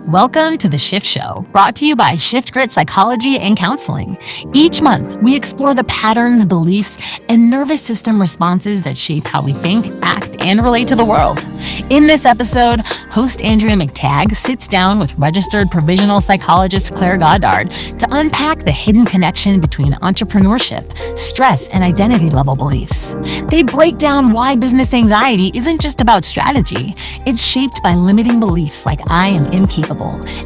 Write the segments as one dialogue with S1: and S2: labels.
S1: Welcome to the Shift Show, brought to you by ShiftGrit Psychology and Counseling. Each month, we explore the patterns, beliefs, and nervous system responses that shape how we think, act, and relate to the world. In this episode, host Andrea McTague sits down with registered Provisional Psychologist Claire Goddard to unpack the hidden connection between entrepreneurship, stress, and identity level beliefs. They break down why business anxiety isn't just about strategy. It's shaped by limiting beliefs like I am incapable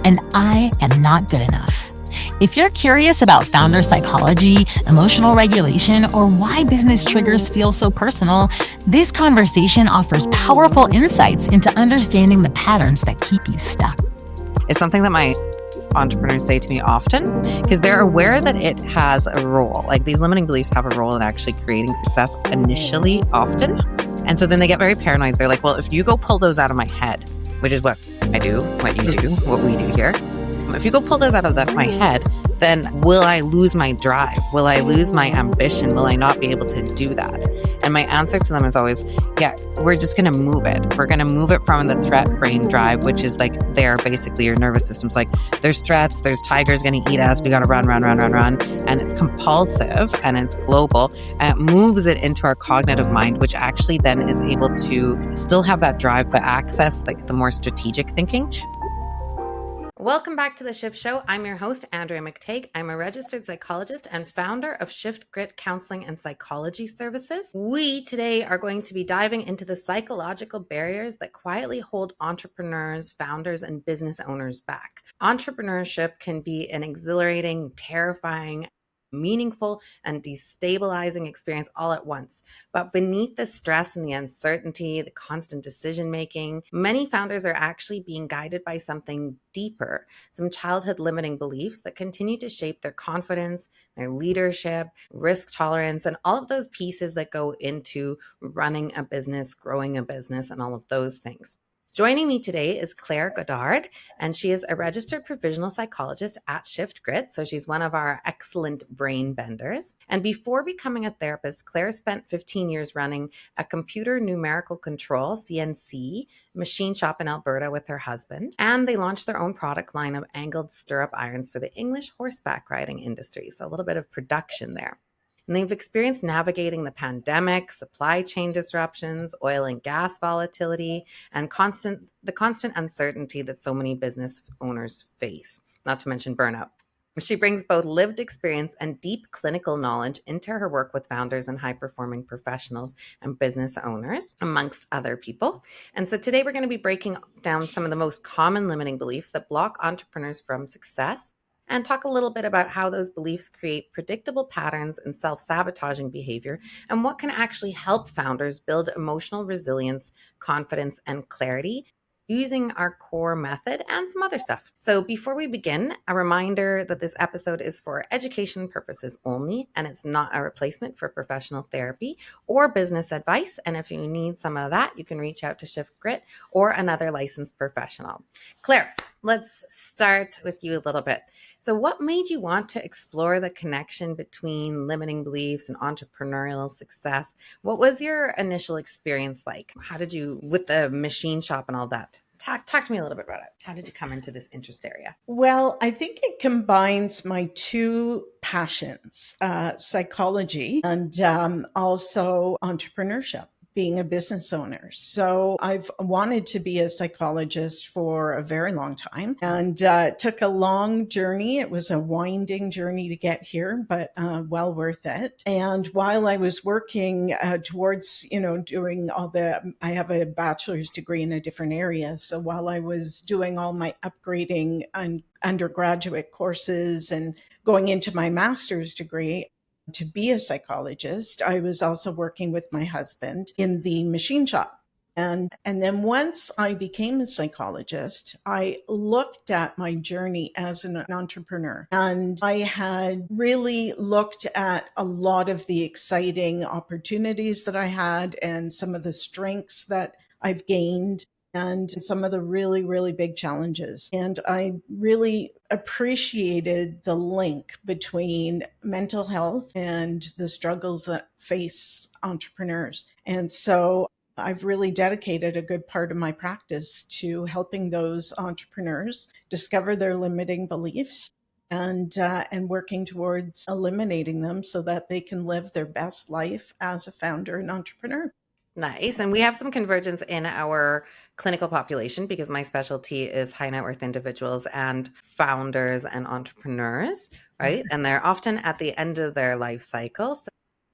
S1: and I am not good enough. If you're curious about founder psychology, emotional regulation, or why business triggers feel so personal, this conversation offers powerful insights into understanding the patterns that keep you stuck.
S2: It's something that my entrepreneurs say to me often because they're aware that it has a role. Like these limiting beliefs have a role in actually creating success initially, often. And so then they get very paranoid. They're like, well, if you go pull those out of my head, which is what I do, what you do, what we do here. If you go pull those out of my head, then will I lose my drive? Will I lose my ambition? Will I not be able to do that? And my answer to them is always, yeah, we're just going to move it. We're going to move it from the threat brain drive, which is like there, basically your nervous system's like, there's threats, there's tigers going to eat us. We got to run. And it's compulsive and it's global. And it moves it into our cognitive mind, which actually then is able to still have that drive, but access like the more strategic thinking. Welcome back to the Shift Show. I'm your host, Andrea McTague. I'm a registered psychologist and founder of ShiftGrit Counseling and Psychology Services. We today are going to be diving into the psychological barriers that quietly hold entrepreneurs, founders, and business owners back. Entrepreneurship can be an exhilarating, terrifying, meaningful, and destabilizing experience all at once. But beneath the stress and the uncertainty, the constant decision-making, many founders are actually being guided by something deeper, some childhood limiting beliefs that continue to shape their confidence, their leadership, risk tolerance, and all of those pieces that go into running a business, growing a business, and all of those things. Joining me today is Claire Goddard, and she is a registered provisional psychologist at ShiftGrit, so she's one of our excellent brain benders. And before becoming a therapist, Claire spent 15 years running a computer numerical control, CNC, machine shop in Alberta with her husband, and they launched their own product line of angled stirrup irons for the English horseback riding industry, so a little bit of production there. And they've experienced navigating the pandemic, supply chain disruptions, oil and gas volatility, and the constant uncertainty that so many business owners face, not to mention burnout. She brings both lived experience and deep clinical knowledge into her work with founders and high-performing professionals and business owners, amongst other people. And so today we're going to be breaking down some of the most common limiting beliefs that block entrepreneurs from success, and talk a little bit about how those beliefs create predictable patterns and self-sabotaging behavior, and what can actually help founders build emotional resilience, confidence, and clarity using our core method and some other stuff. So before we begin, a reminder that this episode is for education purposes only, and it's not a replacement for professional therapy or business advice. And if you need some of that, you can reach out to ShiftGrit or another licensed professional. Claire, let's start with you a little bit. So what made you want to explore the connection between limiting beliefs and entrepreneurial success? What was your initial experience like? How did you, with the machine shop and all that? Talk to me a little bit about it. How did you come into this interest area?
S3: Well, I think it combines my two passions, psychology and also entrepreneurship, being a business owner. So I've wanted to be a psychologist for a very long time, and took a long journey. It was a winding journey to get here, but well worth it. And while I was working towards, doing I have a bachelor's degree in a different area. So while I was doing all my upgrading and undergraduate courses and going into my master's degree, to be a psychologist, I was also working with my husband in the machine shop. And then once I became a psychologist, I looked at my journey as an entrepreneur. And I had really looked at a lot of the exciting opportunities that I had and some of the strengths that I've gained and some of the really, really big challenges. And I really appreciated the link between mental health and the struggles that face entrepreneurs. And so I've really dedicated a good part of my practice to helping those entrepreneurs discover their limiting beliefs and working towards eliminating them so that they can live their best life as a founder and entrepreneur.
S2: Nice. And we have some convergence in our clinical population because my specialty is high net worth individuals and founders and entrepreneurs, right? And they're often at the end of their life cycle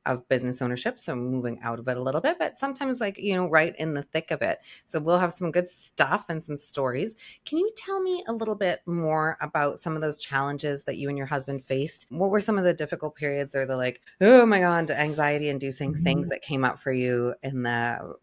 S2: of business ownership, so moving out of it a little bit, but sometimes right in the thick of it. So we'll have some good stuff and some stories. Can you tell me a little bit more about some of those challenges that you and your husband faced? What were some of the difficult periods or the oh my God, anxiety inducing things that came up for you in the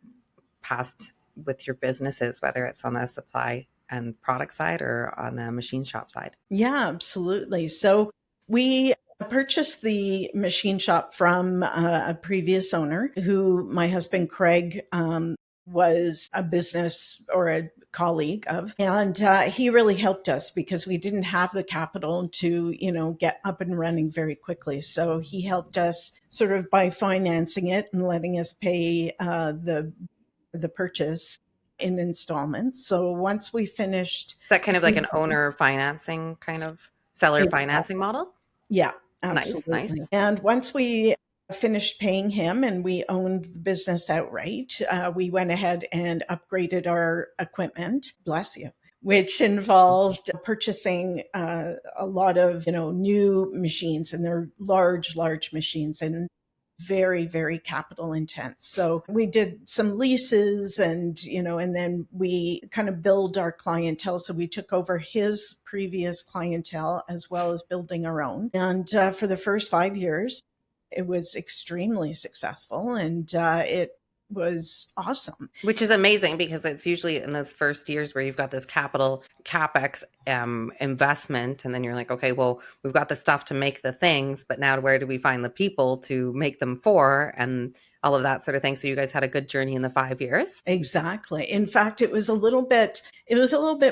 S2: past with your businesses, whether it's on the supply and product side or on the machine shop side?
S3: Yeah, absolutely. So we purchased the machine shop from a previous owner who my husband Craig was a business or a colleague of. And he really helped us because we didn't have the capital to, get up and running very quickly. So he helped us sort of by financing it and letting us pay the purchase in installments. So once we finished,
S2: Is that kind of like an owner financing kind of seller financing model?
S3: Yeah,
S2: Nice.
S3: absolutely. And once we finished paying him and we owned the business outright, we went ahead and upgraded our equipment. Bless you. Which involved purchasing a lot of, new machines, and they're large machines and very, very capital intense. So we did some leases and then we kind of build our clientele. So we took over his previous clientele as well as building our own. And for the first 5 years, it was extremely successful and it was awesome.
S2: Which is amazing because it's usually in those first years where you've got this capital CapEx investment, and then you're like, okay, well, we've got the stuff to make the things, but now where do we find the people to make them for, and all of that sort of thing. So you guys had a good journey in the 5 years.
S3: Exactly. In fact, it was a little bit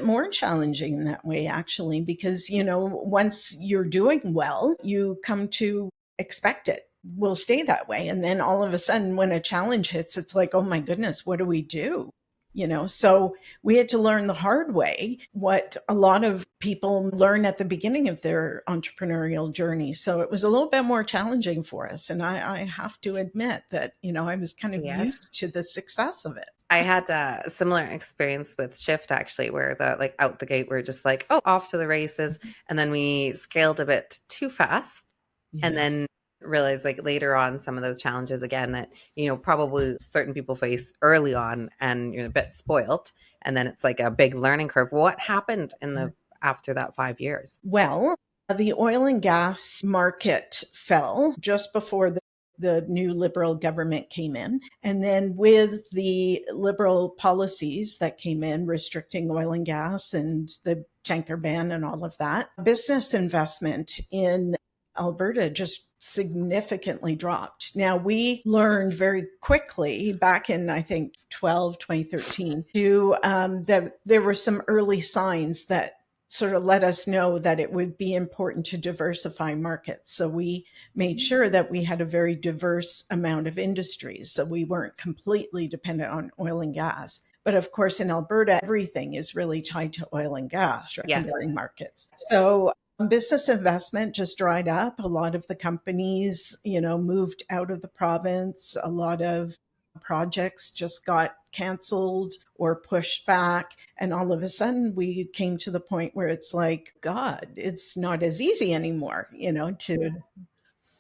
S3: more challenging in that way, actually, because, once you're doing well, you come to expect it will stay that way. And then all of a sudden, when a challenge hits, it's like, oh my goodness, what do we do? So we had to learn the hard way what a lot of people learn at the beginning of their entrepreneurial journey. So it was a little bit more challenging for us. And I have to admit that, I was kind of used to the success of it.
S2: I had a similar experience with Shift, actually, where out the gate, we're just off to the races. And then we scaled a bit too fast. Yeah. And then realize later on some of those challenges again that probably certain people face early on, and you're a bit spoiled, and then it's a big learning curve. What happened after that 5 years?
S3: Well, the oil and gas market fell just before the new Liberal government came in. And then with the Liberal policies that came in, restricting oil and gas and the tanker ban and all of that, business investment in Alberta just significantly dropped. Now, we learned very quickly back in, I think, 2013, that there were some early signs that sort of let us know that it would be important to diversify markets. So we made sure that we had a very diverse amount of industries, so we weren't completely dependent on oil and gas. But of course, in Alberta, everything is really tied to oil and gas, right?
S2: Yes.
S3: Markets. So business investment just dried up. A lot of the companies, moved out of the province. A lot of projects just got canceled or pushed back. And all of a sudden we came to the point where it's like, God, it's not as easy anymore, to.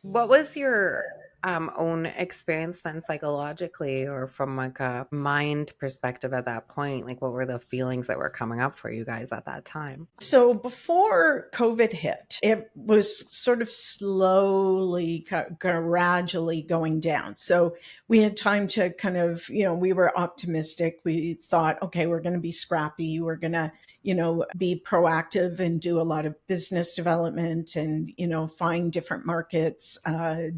S2: What was your own experience then psychologically, or from a mind perspective at that point? What were the feelings that were coming up for you guys at that time?
S3: So before COVID hit, it was sort of slowly, gradually going down. So we had time to kind of, we were optimistic. We thought, okay, we're going to be scrappy. We're going to, be proactive and do a lot of business development and, find different markets,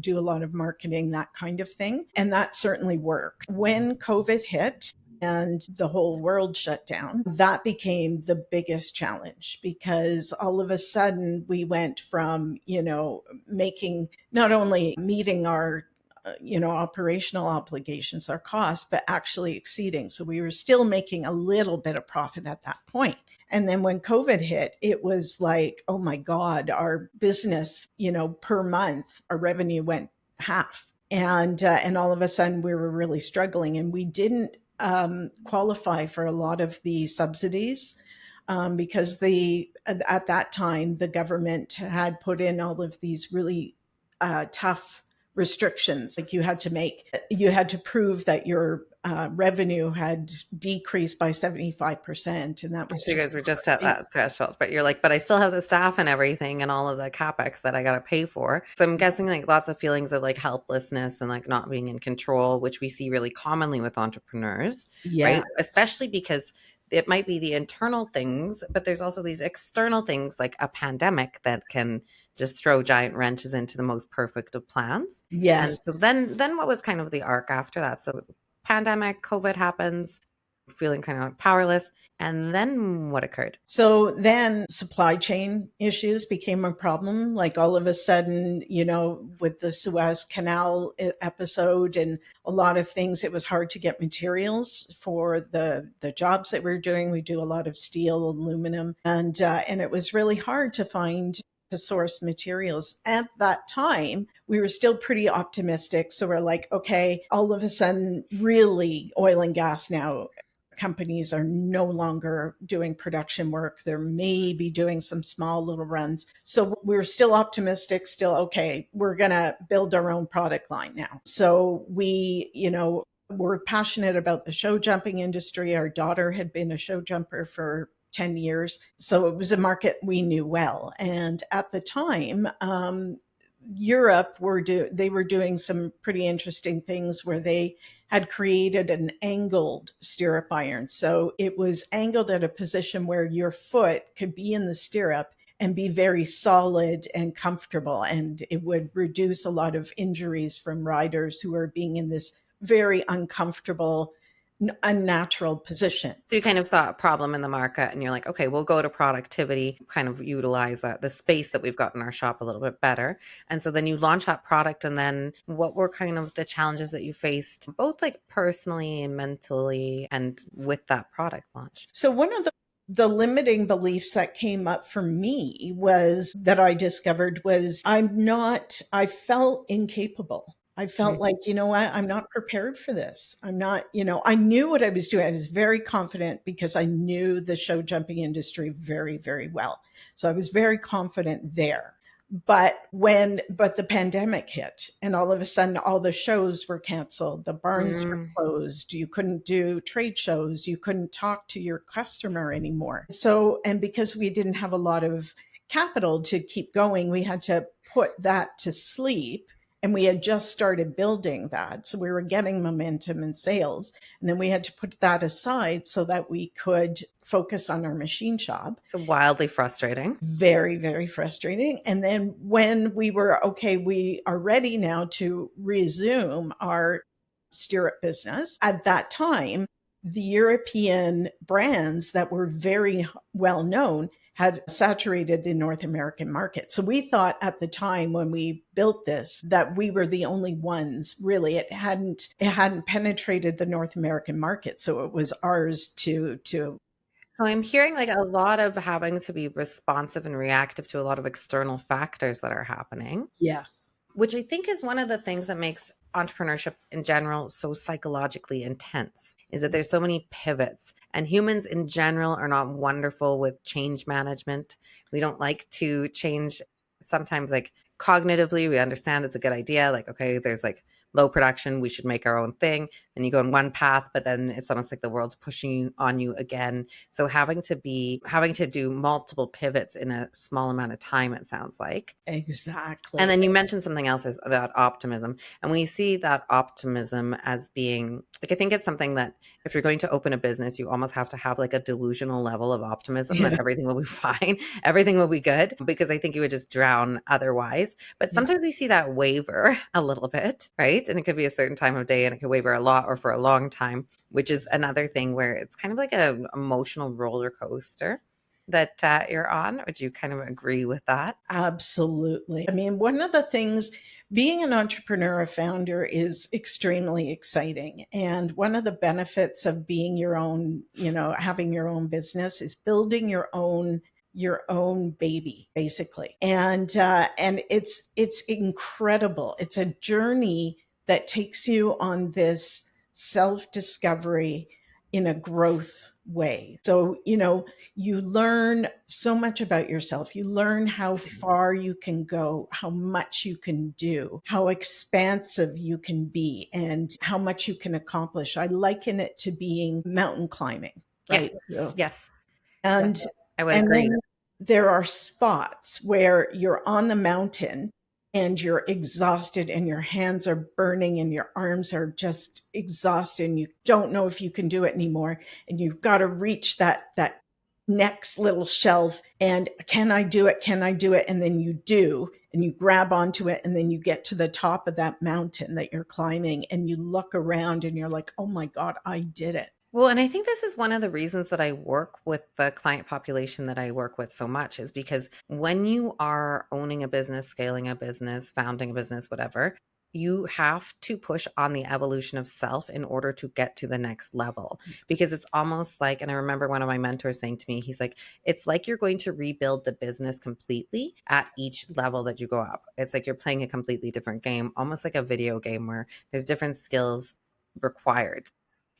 S3: do a lot of marketing, that kind of thing. And that certainly worked. When COVID hit and the whole world shut down, that became the biggest challenge, because all of a sudden we went from, not only meeting our operational obligations, our costs, but actually exceeding. So we were still making a little bit of profit at that point. And then when COVID hit, it was like, oh my God, our business, per month, our revenue went half. And all of a sudden we were really struggling, and we didn't qualify for a lot of the subsidies because at that time the government had put in all of these really tough restrictions. Like you had to prove that your revenue had decreased by 75%, and that was
S2: So you guys were just at that threshold, but you're like, but I still have the staff and everything and all of the capex that I got to pay for. So I'm guessing like lots of feelings of like helplessness and like not being in control, which we see really commonly with entrepreneurs,
S3: Yes.
S2: right? Especially because it might be the internal things, but there's also these external things like a pandemic that can just throw giant wrenches into the most perfect of plans.
S3: Yes.
S2: And so then what was kind of the arc after that? So pandemic, COVID happens, feeling kind of powerless. And then what occurred?
S3: So then supply chain issues became a problem. Like all of a sudden, with the Suez Canal episode and a lot of things, it was hard to get materials for the jobs that we're doing. We do a lot of steel, aluminum, and it was really hard to source materials. At that time, we were still pretty optimistic. So we're like, okay, all of a sudden, really oil and gas now, companies are no longer doing production work. They're maybe doing some small little runs. So we're still optimistic, still, okay, we're going to build our own product line now. So we're passionate about the show jumping industry. Our daughter had been a show jumper for 10 years. So it was a market we knew well. And at the time, Europe were doing some pretty interesting things where they had created an angled stirrup iron. So it was angled at a position where your foot could be in the stirrup and be very solid and comfortable. And it would reduce a lot of injuries from riders who are being in this very uncomfortable, unnatural position.
S2: So you kind of saw a problem in the market and you're like, okay, we'll go to productivity, kind of utilize the space that we've got in our shop a little bit better. And so then you launch that product. And then what were kind of the challenges that you faced, both like personally and mentally and with that product launch?
S3: So one of the limiting beliefs that came up for me was that I discovered was I felt incapable. I felt like, what, I'm not prepared for this. I'm not, I knew what I was doing. I was very confident because I knew the show jumping industry very, very well. So I was very confident there. But the pandemic hit and all of a sudden all the shows were canceled. The barns were closed. You couldn't do trade shows. You couldn't talk to your customer anymore. So, and because we didn't have a lot of capital to keep going, we had to put that to sleep. And we had just started building that. So we were getting momentum in sales. And then we had to put that aside so that we could focus on our machine shop.
S2: So wildly frustrating.
S3: Very, very frustrating. And then when we were, okay, we are ready now to resume our stirrup business. At that time, the European brands that were very well known had saturated the North American market. So we thought at the time when we built this that we were the only ones. Really, it hadn't penetrated the North American market. So it was ours to.
S2: So I'm hearing like a lot of having to be responsive and reactive to a lot of external factors that are happening.
S3: Yes.
S2: Which I think is one of the things that makes entrepreneurship in general so psychologically intense, is that there's so many pivots, and humans in general are not wonderful with change management. We don't like to change. Sometimes like cognitively, we understand it's a good idea. Like, okay, there's like low production, we should make our own thing. And you go in one path, but then it's almost like the world's pushing on you again. So having to do multiple pivots in a small amount of time, it sounds like.
S3: Exactly.
S2: And then you mentioned something else, is about optimism. And we see that optimism as being, like, I think it's something that if you're going to open a business, you almost have to have like a delusional level of optimism that everything will be fine, everything will be good, because I think you would just drown otherwise. But sometimes we see that waver a little bit, right? And it could be a certain time of day and it could waver a lot or for a long time, which is another thing where it's kind of like an emotional roller coaster. that you're on? Would you kind of agree with that?
S3: Absolutely. I mean, one of the things, being an entrepreneur, a founder, is extremely exciting. And one of the benefits of being your own, having your own business is building your own baby, basically. And it's incredible. It's a journey that takes you on this self-discovery in a growth way. So, you learn so much about yourself. You learn how far you can go, how much you can do, how expansive you can be, and how much you can accomplish. I liken it to being mountain climbing,
S2: Yes,
S3: right? So,
S2: yes,
S3: and
S2: I would
S3: and
S2: agree.
S3: then there are spots where you're on the mountain and you're exhausted and your hands are burning and your arms are just exhausted and you don't know if you can do it anymore, and you've got to reach that next little shelf, and can I do it? Can I do it? And then you do, and you grab onto it, and then you get to the top of that mountain that you're climbing, and you look around and you're like, oh my God, I did it.
S2: Well, and I think this is one of the reasons that I work with the client population that I work with so much, is because when you are owning a business, scaling a business, founding a business, whatever, you have to push on the evolution of self in order to get to the next level. Because it's almost like, and I remember one of my mentors saying to me, he's like, it's like you're going to rebuild the business completely at each level that you go up. It's like you're playing a completely different game, almost like a video game where there's different skills required.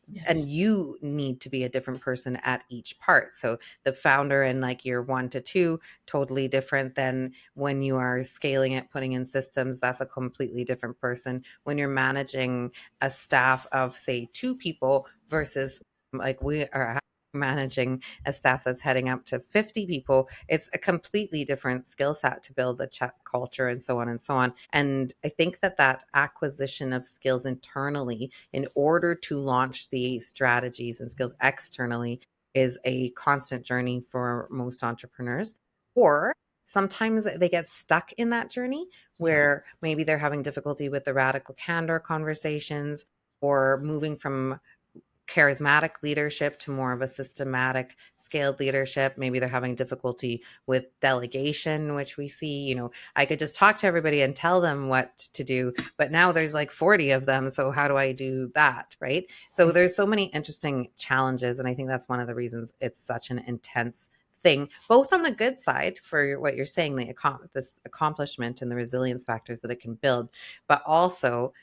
S3: Yes.
S2: And you need to be a different person at each part. So the founder in like year 1 to 2, totally different than when you are scaling it, putting in systems. That's a completely different person. When you're managing a staff of, say, 2 people versus like we are managing a staff that's heading up to 50 people, it's a completely different skill set to build the chat culture and so on and so on. And I think that acquisition of skills internally in order to launch the strategies and skills externally is a constant journey for most entrepreneurs. Or sometimes they get stuck in that journey where maybe they're having difficulty with the radical candor conversations, or moving from charismatic leadership to more of a systematic scaled leadership. Maybe they're having difficulty with delegation, which we see, I could just talk to everybody and tell them what to do, but now there's like 40 of them. So how do I do that? Right. So there's so many interesting challenges. And I think that's one of the reasons it's such an intense thing, both on the good side for what you're saying, this accomplishment and the resilience factors that it can build, but also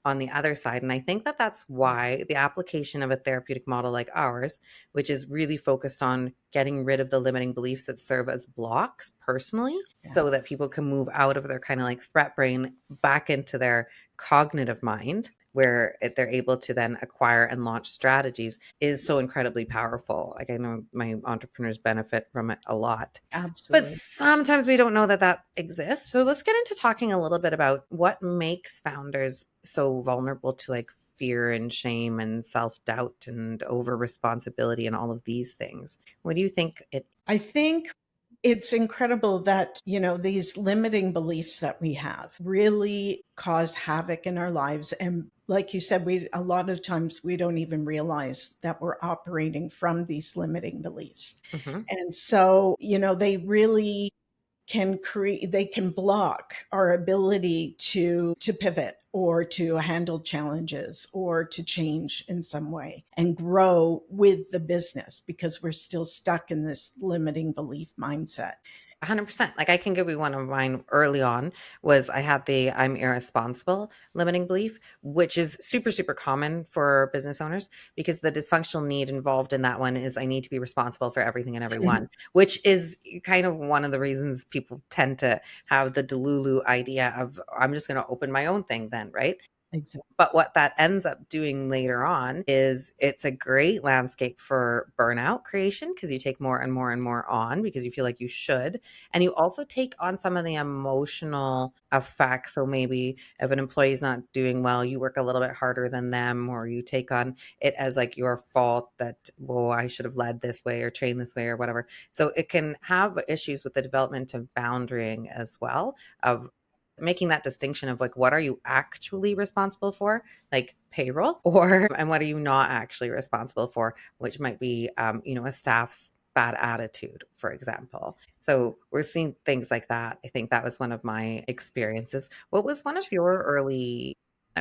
S2: on the other side. And I think that's why the application of a therapeutic model like ours, which is really focused on getting rid of the limiting beliefs that serve as blocks personally, so that people can move out of their kind of like threat brain back into their cognitive mind, where they're able to then acquire and launch strategies, is so incredibly powerful. Like, I know my entrepreneurs benefit from it a lot. But
S3: Absolutely.
S2: sometimes we don't know that exists. So let's get into talking a little bit about what makes founders so vulnerable to like fear and shame and self-doubt and over responsibility and all of these things. What do you think
S3: I think it's incredible that, these limiting beliefs that we have really cause havoc in our lives. And like you said, a lot of times we don't even realize that we're operating from these limiting beliefs.
S2: Mhm.
S3: And so, they really they can block our ability to pivot or to handle challenges or to change in some way and grow with the business, because we're still stuck in this limiting belief mindset.
S2: 100%. Like, I can give you one of mine early on. Was I had the I'm irresponsible limiting belief, which is super, super common for business owners, because the dysfunctional need involved in that one is I need to be responsible for everything and everyone, which is kind of one of the reasons people tend to have the Delulu idea of I'm just going to open my own thing then, right?
S3: Exactly.
S2: But what that ends up doing later on is it's a great landscape for burnout creation, because you take more and more and more on because you feel like you should. And you also take on some of the emotional effects. So maybe if an employee is not doing well, you work a little bit harder than them, or you take on it as like your fault that, well, I should have led this way or trained this way or whatever. So it can have issues with the development of boundarying as well, of making that distinction of like, what are you actually responsible for, like payroll, or and what are you not actually responsible for, which might be a staff's bad attitude, for example. So we're seeing things like that. I think that was one of my experiences. What was one of your early,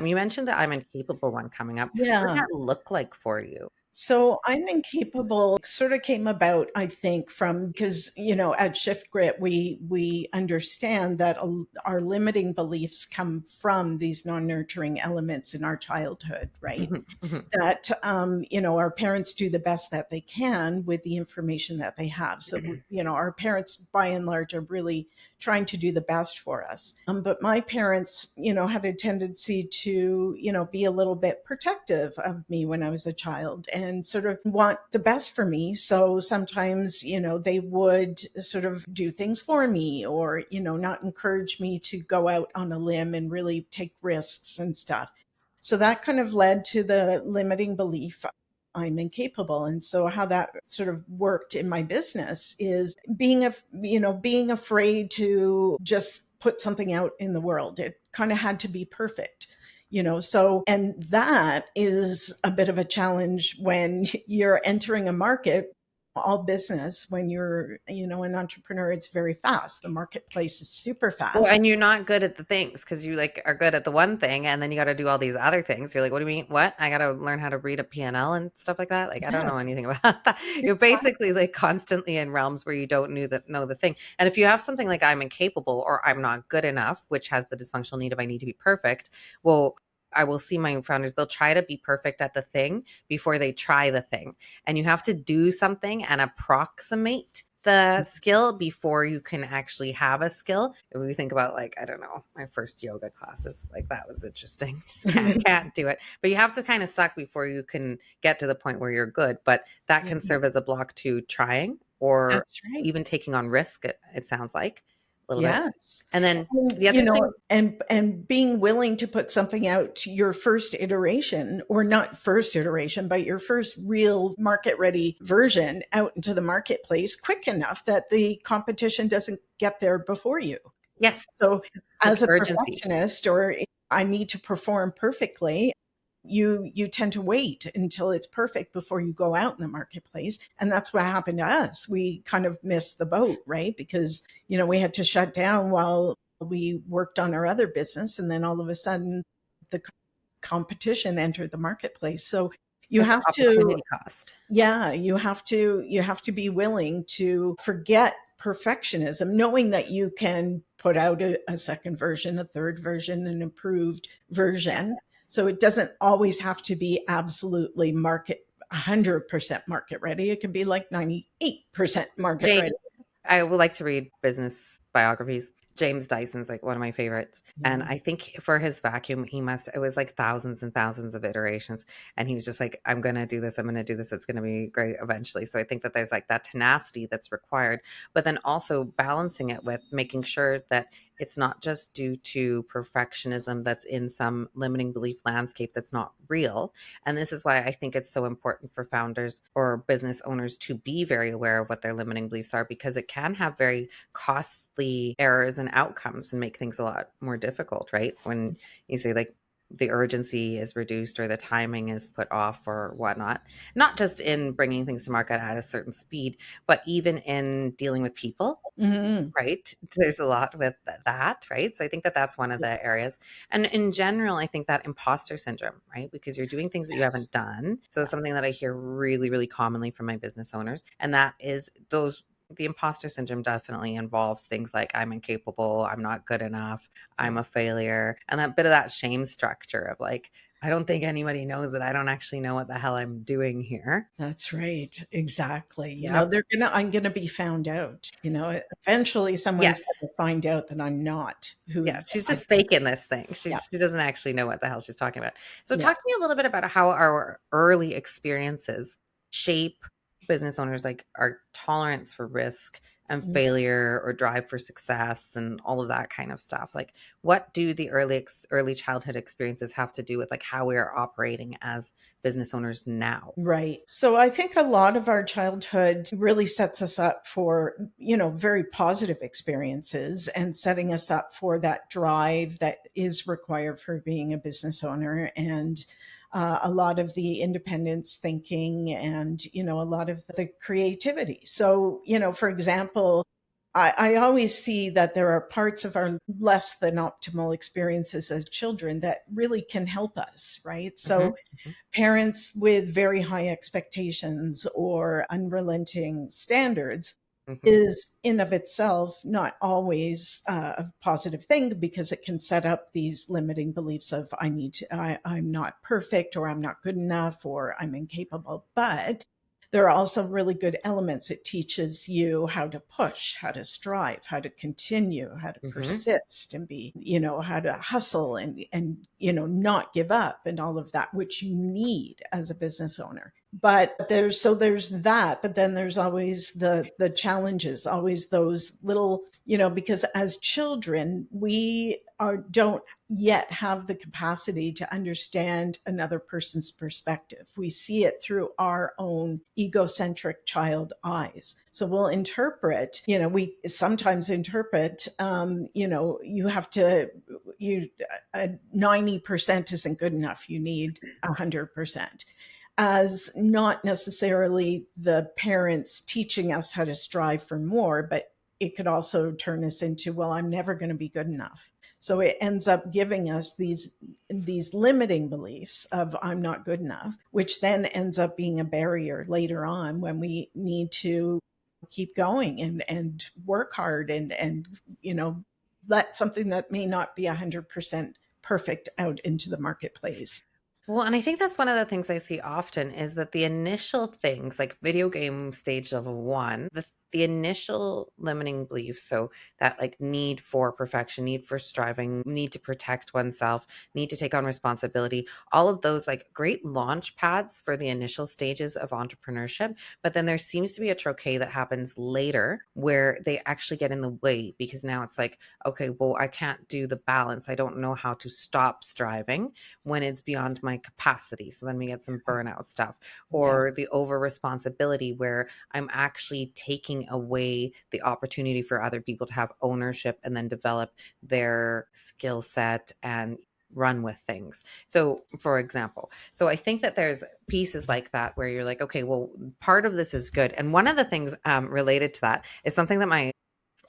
S2: you mentioned the I'm Incapable one coming up. What did
S3: Yeah.
S2: that look like for you?
S3: So I'm Incapable sort of came about, I think, from because, at ShiftGrit, we understand that our limiting beliefs come from these non-nurturing elements in our childhood, right?
S2: Mhm, mhm.
S3: That our parents do the best that they can with the information that they have. So our parents by and large are really trying to do the best for us. But my parents had a tendency to be a little bit protective of me when I was a child and sort of want the best for me. So sometimes they would sort of do things for me, or not encourage me to go out on a limb and really take risks and stuff. So that kind of led to the limiting belief, I'm incapable. And so how that sort of worked in my business is being afraid to just put something out in the world. It kind of had to be perfect. So, and that is a bit of a challenge when you're entering a market. All business, when you're an entrepreneur, it's very fast. The marketplace is super
S2: Well,
S3: fast.
S2: and you're not good at the things because you like are good at the one thing, and then you got to do all these other things. You're like, what do you mean? What? I got to learn how to read a P&L and stuff like that. Like, I don't know
S3: Yes,
S2: anything about that. You're
S3: exactly.
S2: basically like constantly in realms where you don't know the thing. And if you have something like I'm incapable or I'm not good enough, which has the dysfunctional need of I need to be perfect, well, I will see my founders, they'll try to be perfect at the thing before they try the thing. And you have to do something and approximate the skill before you can actually have a skill. If we think about like, I don't know, my first yoga classes, like that was interesting. Just can't do it. But you have to kind of suck before you can get to the point where you're good. But that
S3: Yeah,
S2: can serve as a block to trying or
S3: that's right.
S2: even taking on risk, it sounds like a little bit.
S3: Yes.
S2: And then
S3: And,
S2: the other thing,
S3: and being willing to put something out, your first iteration, or not first iteration, but your first real market ready version out into the marketplace quick enough that the competition doesn't get there before you.
S2: yes,
S3: So
S2: it's like
S3: as a
S2: urgency.
S3: perfectionist, or I need to perform perfectly, you tend to wait until it's perfect before you go out in the marketplace. And that's what happened to us. We kind of missed the boat, right? Because we had to shut down while we worked on our other business, and then all of a sudden the competition entered the marketplace. So you
S2: It's
S3: have to,
S2: opportunity cost.
S3: yeah, you have to be willing to forget perfectionism, knowing that you can put out a second version, a third version, an improved
S2: Yes.
S3: version. So it doesn't always have to be absolutely 100% market ready. It can be like 98% market
S2: Jane,
S3: ready.
S2: I would like to read business biographies. James Dyson's like one of my favorites. And
S3: Yeah.
S2: I think for his vacuum, it was like thousands and thousands of iterations. And he was just like, I'm going to do this. I'm going to do this. It's going to be great eventually. So I think that there's like that tenacity that's required, but then also balancing it with making sure that it's not just due to perfectionism that's in some limiting belief landscape that's not real. And this is why I think it's so important for founders or business owners to be very aware of what their limiting beliefs are, because it can have very costly errors and outcomes and make things a lot more difficult, right? When you say like the urgency is reduced or the timing is put off or whatnot, not just in bringing things to market at a certain speed, but even in dealing with people,
S3: Mhm.
S2: right? There's a lot with that, right? So I think that that's one of the areas. And in general, I think that imposter syndrome, right? Because you're doing things that you haven't done. So it's something that I hear really, really commonly from my business owners. And that is the imposter syndrome definitely involves things like I'm incapable, I'm not good enough, I'm a failure. And that bit of that shame structure of like, I don't think anybody knows that I don't actually know what the hell I'm doing here.
S3: That's right. Exactly.
S2: Yep.
S3: I'm gonna be found out. Eventually someone's
S2: Yes.
S3: gonna find out that I'm not
S2: Yeah,
S3: who
S2: she's
S3: I.
S2: just faking this thing.
S3: Yeah.
S2: She doesn't actually know what the hell she's talking about. So
S3: Yeah.
S2: talk to me a little bit about how our early experiences shape business owners, like our tolerance for risk and failure or drive for success and all of that kind of stuff. Like what do the early childhood experiences have to do with like how we are operating as business owners now?
S3: Right. So I think a lot of our childhood really sets us up for, very positive experiences, and setting us up for that drive that is required for being a business owner. And a lot of the independence thinking and, a lot of the creativity. So, for example, I always see that there are parts of our less than optimal experiences as children that really can help us, right? So parents with very high expectations or unrelenting standards is in of itself not always a positive thing, because it can set up these limiting beliefs of I'm not perfect, or I'm not good enough, or I'm incapable. But there are also really good elements. It teaches you how to push, how to strive, how to continue, how to persist, and be, how to hustle and not give up, and all of that, which you need as a business owner. But there's that, but then there's always the challenges, always those little, because as children, we don't yet have the capacity to understand another person's perspective. We see it through our own egocentric child eyes. So we'll interpret, we sometimes interpret, you have to, 90% isn't good enough. You need 100%. As not necessarily the parents teaching us how to strive for more, but it could also turn us into, well, I'm never going to be good enough. So it ends up giving us these limiting beliefs of I'm not good enough, which then ends up being a barrier later on when we need to keep going and work hard and let something that may not be 100% perfect out into the marketplace.
S2: Well, and I think that's one of the things I see often is that the initial things, like video game stage level 1, the initial limiting beliefs, so that like need for perfection, need for striving, need to protect oneself, need to take on responsibility, all of those like great launch pads for the initial stages of entrepreneurship. But then there seems to be a troche that happens later where they actually get in the way, because now it's like, okay, well, I can't do the balance. I don't know how to stop striving when it's beyond my capacity. So then we get some burnout stuff, or the over responsibility where I'm actually taking away the opportunity for other people to have ownership and then develop their skill set and run with things. So for example, so I think that there's pieces like that where you're like, okay, well, part of this is good. And one of the things related to that is something that my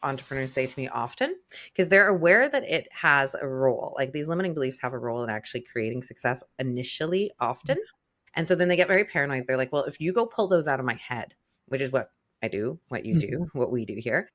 S2: entrepreneurs say to me often, because they're aware that it has a role. Like these limiting beliefs have a role in actually creating success initially, often. And so then they get very paranoid. They're like, well, if you go pull those out of my head, which is what I do, what you do, what we do here.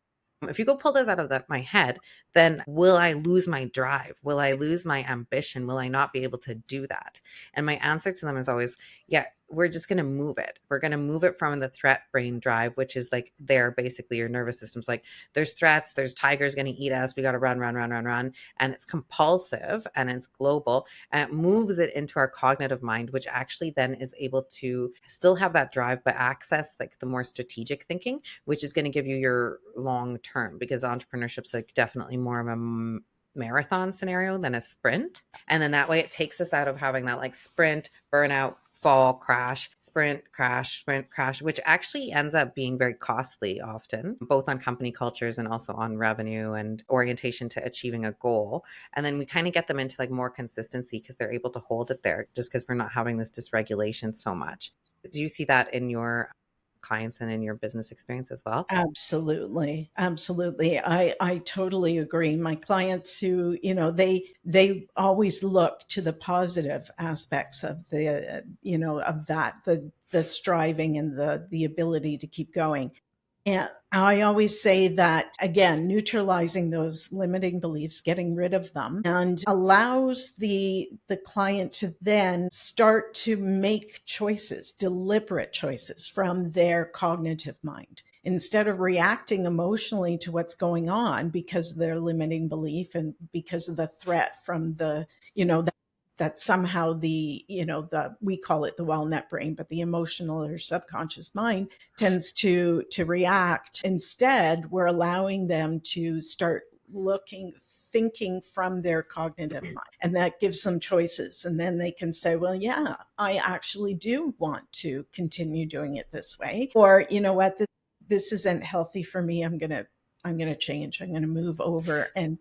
S2: If you go pull those out of my head, then will I lose my drive? Will I lose my ambition? Will I not be able to do that? And my answer to them is always, yeah, we're just going to move it. We're going to move it from the threat brain drive, which is like basically your nervous system's like, there's threats, there's tigers going to eat us. We got to run, run, run, run, run. And it's compulsive and it's global. And it moves it into our cognitive mind, which actually then is able to still have that drive, but access like the more strategic thinking, which is going to give you your long term, because entrepreneurship's like definitely more of a marathon scenario than a sprint. And then that way it takes us out of having that like sprint, burnout, fall, crash, sprint, crash, which actually ends up being very costly often, both on company cultures and also on revenue and orientation to achieving a goal. And then we kind of get them into like more consistency because they're able to hold it there just because we're not having this dysregulation so much. Do you see that in your clients and in your business experience as well?
S3: Absolutely. Absolutely. I totally agree. My clients who, they always look to the positive aspects of the, of that, the striving and the ability to keep going. And I always say that, again, neutralizing those limiting beliefs, getting rid of them, and allows the client to then start to make choices, deliberate choices from their cognitive mind. Instead of reacting emotionally to what's going on because of their limiting belief and because of the threat from the, that somehow we call it the walnut brain, but the emotional or subconscious mind tends to react. Instead, we're allowing them to start thinking from their cognitive mind, and that gives them choices. And then they can say, well, yeah, I actually do want to continue doing it this way, or you know what, this isn't healthy for me. I'm gonna change. I'm gonna move over and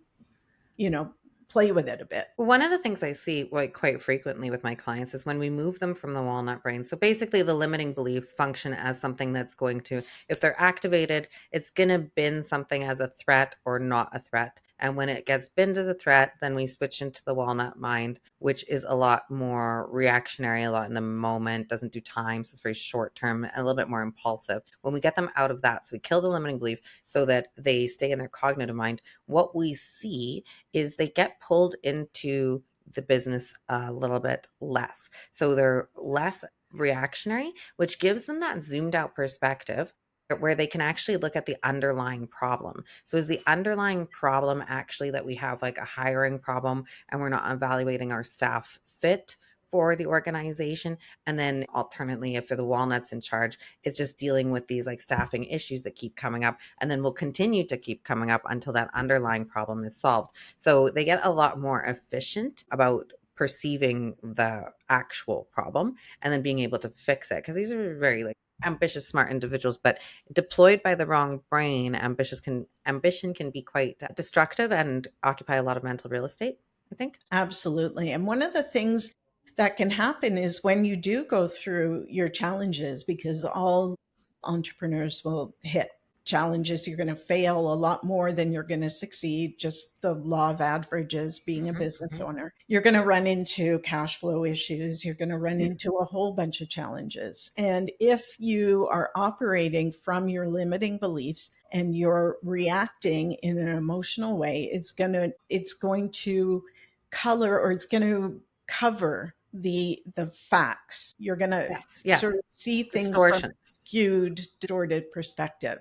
S3: play with it a bit.
S2: One of the things I see like quite frequently with my clients is when we move them from the walnut brain. So basically the limiting beliefs function as something that's going to, if they're activated, it's going to bin something as a threat or not a threat. And when it gets binned as a threat, then we switch into the walnut mind, which is a lot more reactionary, a lot in the moment, doesn't do time. So it's very short term and a little bit more impulsive. When we get them out of that, so we kill the limiting belief so that they stay in their cognitive mind, what we see is they get pulled into the business a little bit less. So they're less reactionary, which gives them that zoomed out perspective where they can actually look at the underlying problem. So is the underlying problem actually that we have like a hiring problem and we're not evaluating our staff fit for the organization? And then alternately, if the walnut's in charge, it's just dealing with these like staffing issues that keep coming up and then will continue to keep coming up until that underlying problem is solved. So they get a lot more efficient about perceiving the actual problem and then being able to fix it. Because these are very like ambitious, smart individuals, but deployed by the wrong brain, ambition can be quite destructive and occupy a lot of mental real estate, I think.
S3: Absolutely. And one of the things that can happen is when you do go through your challenges, because all entrepreneurs will hit challenges, you're going to fail a lot more than you're going to succeed. Just the law of averages, being a business owner. You're going to run into cash flow issues. You're going to run into a whole bunch of challenges. And if you are operating from your limiting beliefs and you're reacting in an emotional way, it's going to color, or it's going to cover the facts. You're going to sort of see things from a skewed, distorted perspective.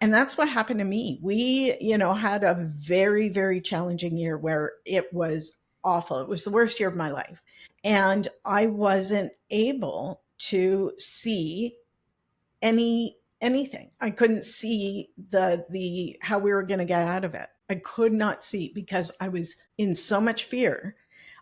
S3: And that's what happened to me. We, had a very, very challenging year where it was awful. It was the worst year of my life. And I wasn't able to see anything. I couldn't see the how we were going to get out of it. I could not see, because I was in so much fear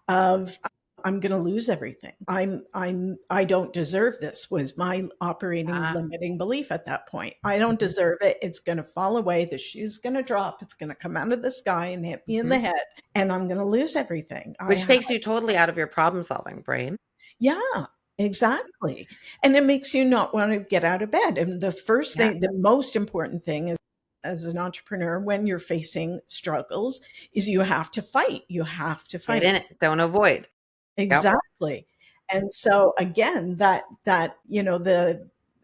S3: of I'm going to lose everything. I don't deserve this, was my operating limiting belief at that point. I don't deserve it. It's going to fall away. The shoe's going to drop. It's going to come out of the sky and hit me in the head, and I'm going to lose everything.
S2: Which takes you totally out of your problem solving brain.
S3: Yeah. Exactly. And it makes you not want to get out of bed. And the first thing, the most important thing is, as an entrepreneur, when you're facing struggles, is you have to fight. You have to fight.
S2: Get in it. Don't avoid.
S3: Exactly. Yep. And so again,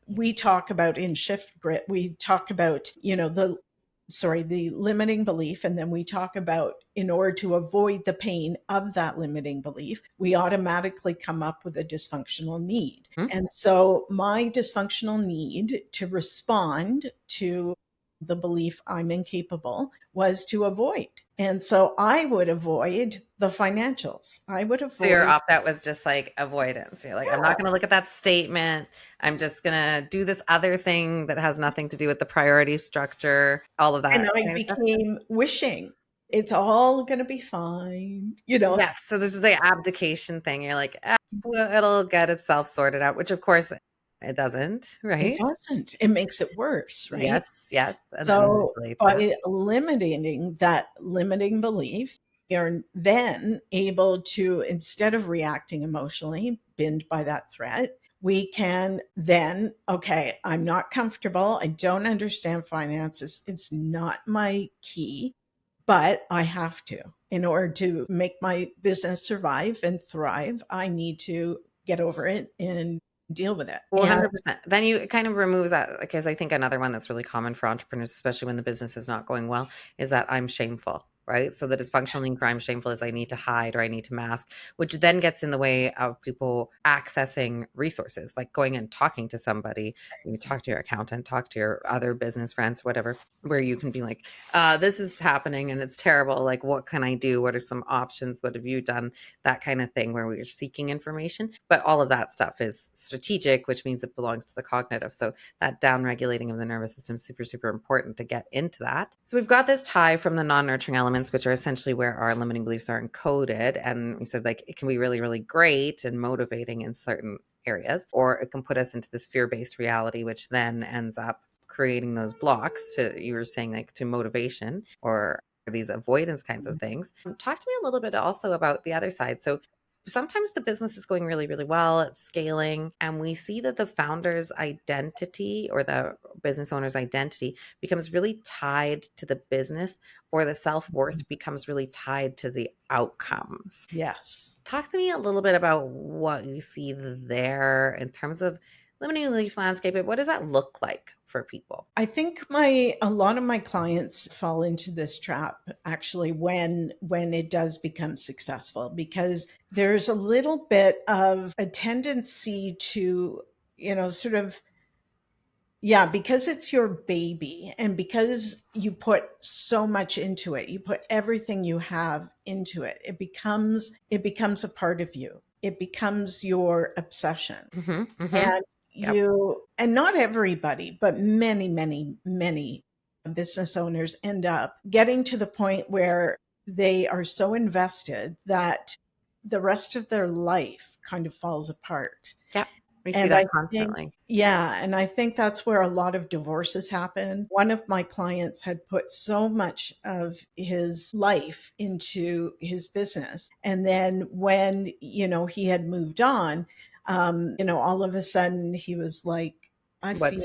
S3: we talk about in ShiftGrit, we talk about, the limiting belief. And then we talk about, in order to avoid the pain of that limiting belief, we automatically come up with a dysfunctional need. And so my dysfunctional need to respond to the belief I'm incapable was to avoid. And so I would avoid the financials. So
S2: your opt-out was just like avoidance. You're like, I'm not going to look at that statement. I'm just going to do this other thing that has nothing to do with the priority structure, all of that.
S3: And I became wishing it's all going to be fine,
S2: Yes. So this is the abdication thing. You're like, it'll get itself sorted out, which of course it doesn't, right?
S3: It doesn't. It makes it worse, right?
S2: Yes.
S3: So by eliminating that limiting belief, you're then able to, instead of reacting emotionally, binned by that threat, we can then, okay, I'm not comfortable. I don't understand finances. It's not my key, but I have to. In order to make my business survive and thrive, I need to get over it and deal with it.
S2: Well, 100%. Then you kind of removes that, because I think another one that's really common for entrepreneurs, especially when the business is not going well, is that I'm shameful, right? So the dysfunctional need for I'm shameful is I need to hide or I need to mask, which then gets in the way of people accessing resources, like going and talking to somebody. You talk to your accountant, talk to your other business friends, whatever, where you can be like, this is happening and it's terrible. Like, what can I do? What are some options? What have you done? That kind of thing, where we're seeking information. But all of that stuff is strategic, which means it belongs to the cognitive. So that down regulating of the nervous system is super, super important to get into that. So we've got this tie from the non-nurturing elements, which are essentially where our limiting beliefs are encoded. And we said, like, it can be really, really great and motivating in certain areas, or it can put us into this fear-based reality, which then ends up creating those blocks to, you were saying, like, to motivation or these avoidance kinds of things. Talk to me a little bit also about the other side. So sometimes the business is going really, really well, it's scaling, and we see that the founder's identity or the business owner's identity becomes really tied to the business, or the self-worth becomes really tied to the outcomes.
S3: Yes.
S2: Talk to me a little bit about what you see there in terms of limiting belief landscape. What does that look like for people?
S3: I think a lot of my clients fall into this trap actually when it does become successful, because there's a little bit of a tendency to, sort of, yeah, because it's your baby and because you put so much into it, you put everything you have into it, it becomes a part of you. It becomes your obsession. And and not everybody, but many, many, many business owners end up getting to the point where they are so invested that the rest of their life kind of falls apart.
S2: Yeah, we see
S3: And
S2: that
S3: I think,
S2: constantly.
S3: and I think that's where a lot of divorces happen. One of my clients had put so much of his life into his business. And then when, he had moved on, all of a sudden he was like, I feel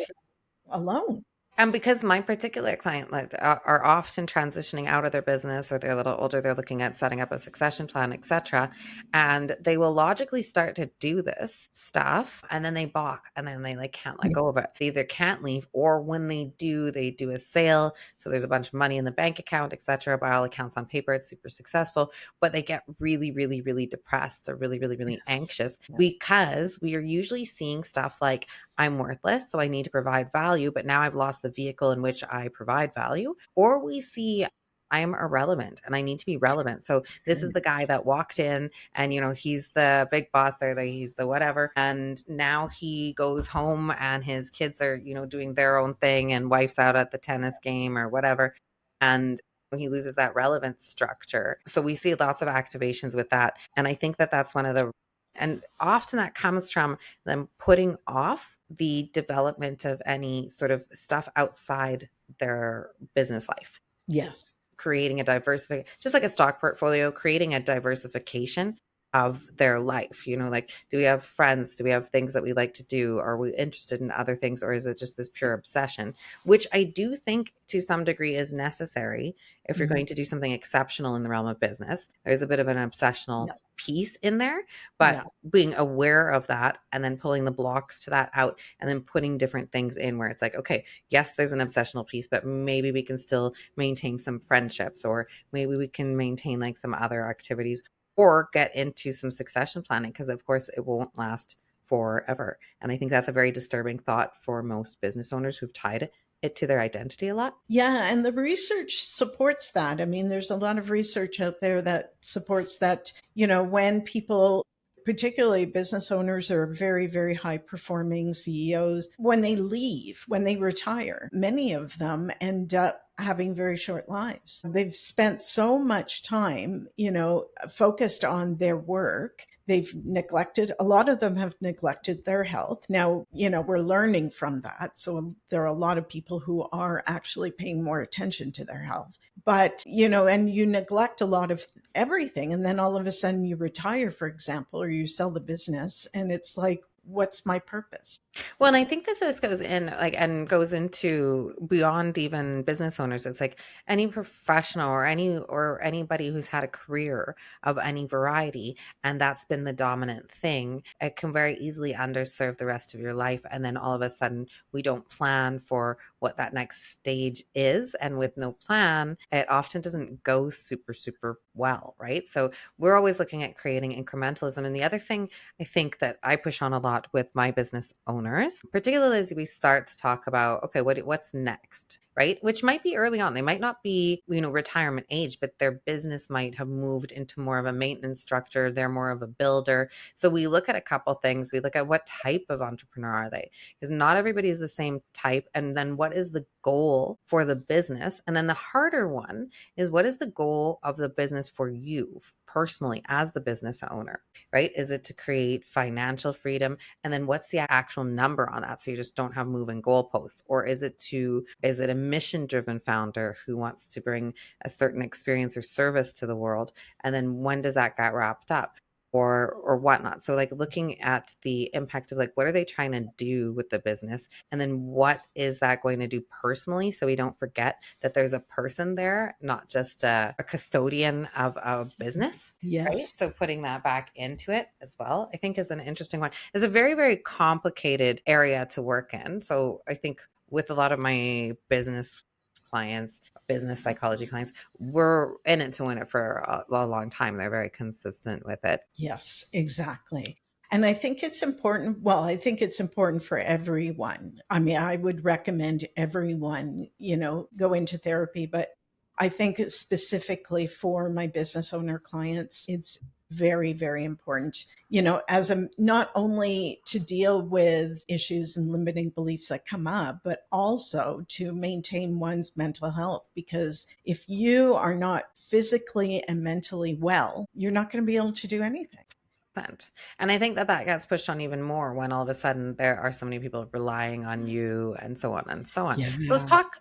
S3: alone.
S2: And because my particular client are often transitioning out of their business, or they're a little older, they're looking at setting up a succession plan, etc. And they will logically start to do this stuff, and then they balk, and then they can't let go of it. They either can't leave, or when they do a sale. So there's a bunch of money in the bank account, etc. By all accounts on paper, it's super successful, but they get really, really, really depressed, or really, really, really anxious, because we are usually seeing stuff like, I'm worthless, so I need to provide value, but now I've lost the vehicle in which I provide value. Or we see, I am irrelevant and I need to be relevant. So this is the guy that walked in and, he's the big boss there, he's the whatever. And now he goes home and his kids are, doing their own thing, and wife's out at the tennis game or whatever. And he loses that relevance structure. So we see lots of activations with that. And I think that that's one of the, and often that comes from them putting off the development of any sort of stuff outside their business life.
S3: Yes.
S2: Creating a diversification, just like a stock portfolio, creating a diversification of their life. Do we have friends? Do we have things that we like to do? Are we interested in other things? Or is it just this pure obsession? Which I do think to some degree is necessary if you're going to do something exceptional in the realm of business. There's a bit of an obsessional piece in there, but being aware of that and then pulling the blocks to that out, and then putting different things in where it's like, okay, yes, there's an obsessional piece, but maybe we can still maintain some friendships, or maybe we can maintain some other activities, or get into some succession planning, because of course it won't last forever. And I think that's a very disturbing thought for most business owners who've tied it to their identity a lot.
S3: Yeah, and the research supports that. I mean, there's a lot of research out there that supports that, when people, particularly business owners or very, very high performing CEOs, when they leave, when they retire, many of them end up having very short lives. They've spent so much time, focused on their work. They've neglected, a lot of them have neglected their health. Now, we're learning from that. So there are a lot of people who are actually paying more attention to their health. But, and you neglect a lot of everything. And then all of a sudden you retire, for example, or you sell the business. And it's like, what's my purpose?
S2: Well, and I think that this goes in and goes into beyond even business owners. It's like any professional or anybody who's had a career of any variety, and that's been the dominant thing. It can very easily underserve the rest of your life. And then all of a sudden we don't plan for what that next stage is. And with no plan, it often doesn't go super, super well, right? So we're always looking at creating incrementalism. And the other thing I think that I push on a lot with my business owners, particularly as we start to talk about, okay, what's next, right? Which might be early on. They might not be, retirement age, but their business might have moved into more of a maintenance structure. They're more of a builder. So we look at a couple things. We look at what type of entrepreneur are they? Because not everybody is the same type. And then what is the goal for the business? And then the harder one is, what is the goal of the business for you personally as the business owner, right? Is it to create financial freedom? And then what's the actual number on that? So you just don't have moving goalposts. Or is it a mission driven founder who wants to bring a certain experience or service to the world? And then when does that get wrapped up? Or whatnot. So like looking at the impact of like, what are they trying to do with the business? And then what is that going to do personally? So we don't forget that there's a person there, not just a custodian of a business.
S3: Yes.
S2: Right. So putting that back into it as well, I think is an interesting one. It's a very, very complicated area to work in. So I think with a lot of my business clients, business psychology clients, we're in it to win it for a long time. They're very consistent with it.
S3: Yes, exactly. And I think it's important. Well, I think it's important for everyone. I mean, I would recommend everyone, go into therapy, but I think specifically for my business owner clients, it's very, very important, not only to deal with issues and limiting beliefs that come up, but also to maintain one's mental health. Because if you are not physically and mentally well, you're not going to be able to do anything.
S2: And I think that gets pushed on even more when all of a sudden there are so many people relying on you and so on and so on.
S3: Yeah.
S2: Let's talk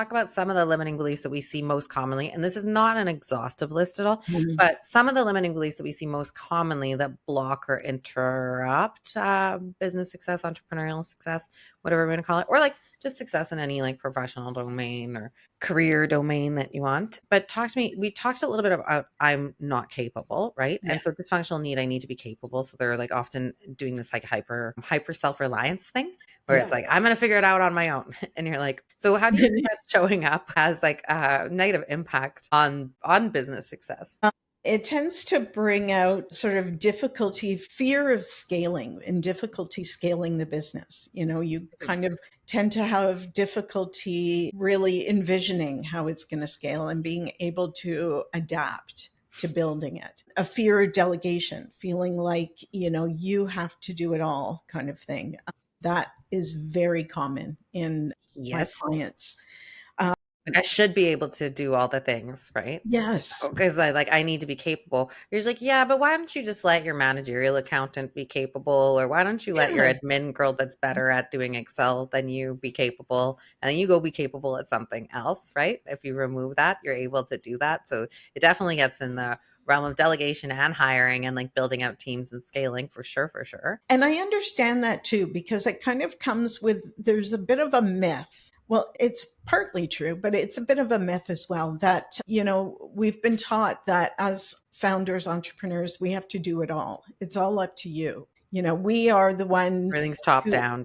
S2: about some of the limiting beliefs that we see most commonly. And this is not an exhaustive list at all, but some of the limiting beliefs that we see most commonly that block or interrupt business success, entrepreneurial success, whatever we're going to call it, or like just success in any like professional domain or career domain that you want. But talk to me. We talked a little bit about I'm not capable, right?
S3: Yeah.
S2: And so dysfunctional need, I need to be capable. So they're like often doing this like hyper self-reliance thing where it's like, I'm going to figure it out on my own. And you're like, so how do you see that showing up as like a negative impact on business success?
S3: It tends to bring out sort of fear of scaling and difficulty scaling the business. You kind of tend to have difficulty really envisioning how it's going to scale and being able to adapt to building it. A fear of delegation, feeling like, you have to do it all kind of thing. That is very common in my clients.
S2: Like I should be able to do all the things, right?
S3: Yes.
S2: Because I need to be capable. You're just like, yeah, but why don't you just let your managerial accountant be capable? Or why don't you let your admin girl that's better at doing Excel than you be capable? And then you go be capable at something else, right? If you remove that, you're able to do that. So it definitely gets in the realm of delegation and hiring and like building out teams and scaling for sure.
S3: And I understand that too, because it kind of comes with, there's a bit of a myth. Well, it's partly true, but it's a bit of a myth as well that, we've been taught that as founders, entrepreneurs, we have to do it all. It's all up to you. We are the one.
S2: Everything's top down.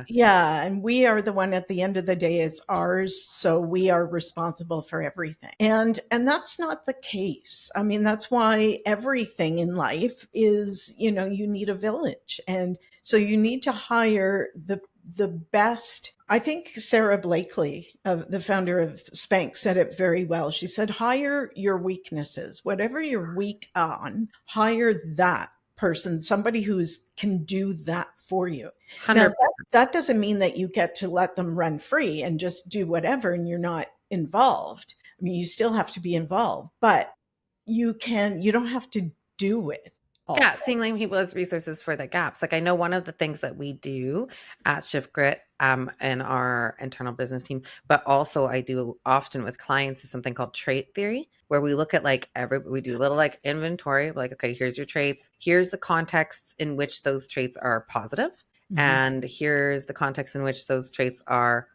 S3: Yeah. And we are the one at the end of the day, it's ours. So we are responsible for everything. And that's not the case. I mean, that's why everything in life is, you need a village. And so you need to hire the best. I think Sarah Blakely, the founder of Spanx, said it very well. She said, hire your weaknesses. Whatever you're weak on, hire that person, somebody who can do that for you. 100%. Now, that doesn't mean that you get to let them run free and just do whatever and you're not involved. I mean, you still have to be involved, but you don't have to do it.
S2: Yeah, seeing like people as resources for the gaps. Like I know one of the things that we do at ShiftGrit in our internal business team, but also I do often with clients is something called trait theory, where we look at we do a little like inventory, like, okay, here's your traits. Here's the contexts in which those traits are positive. Mm-hmm. And here's the context in which those traits are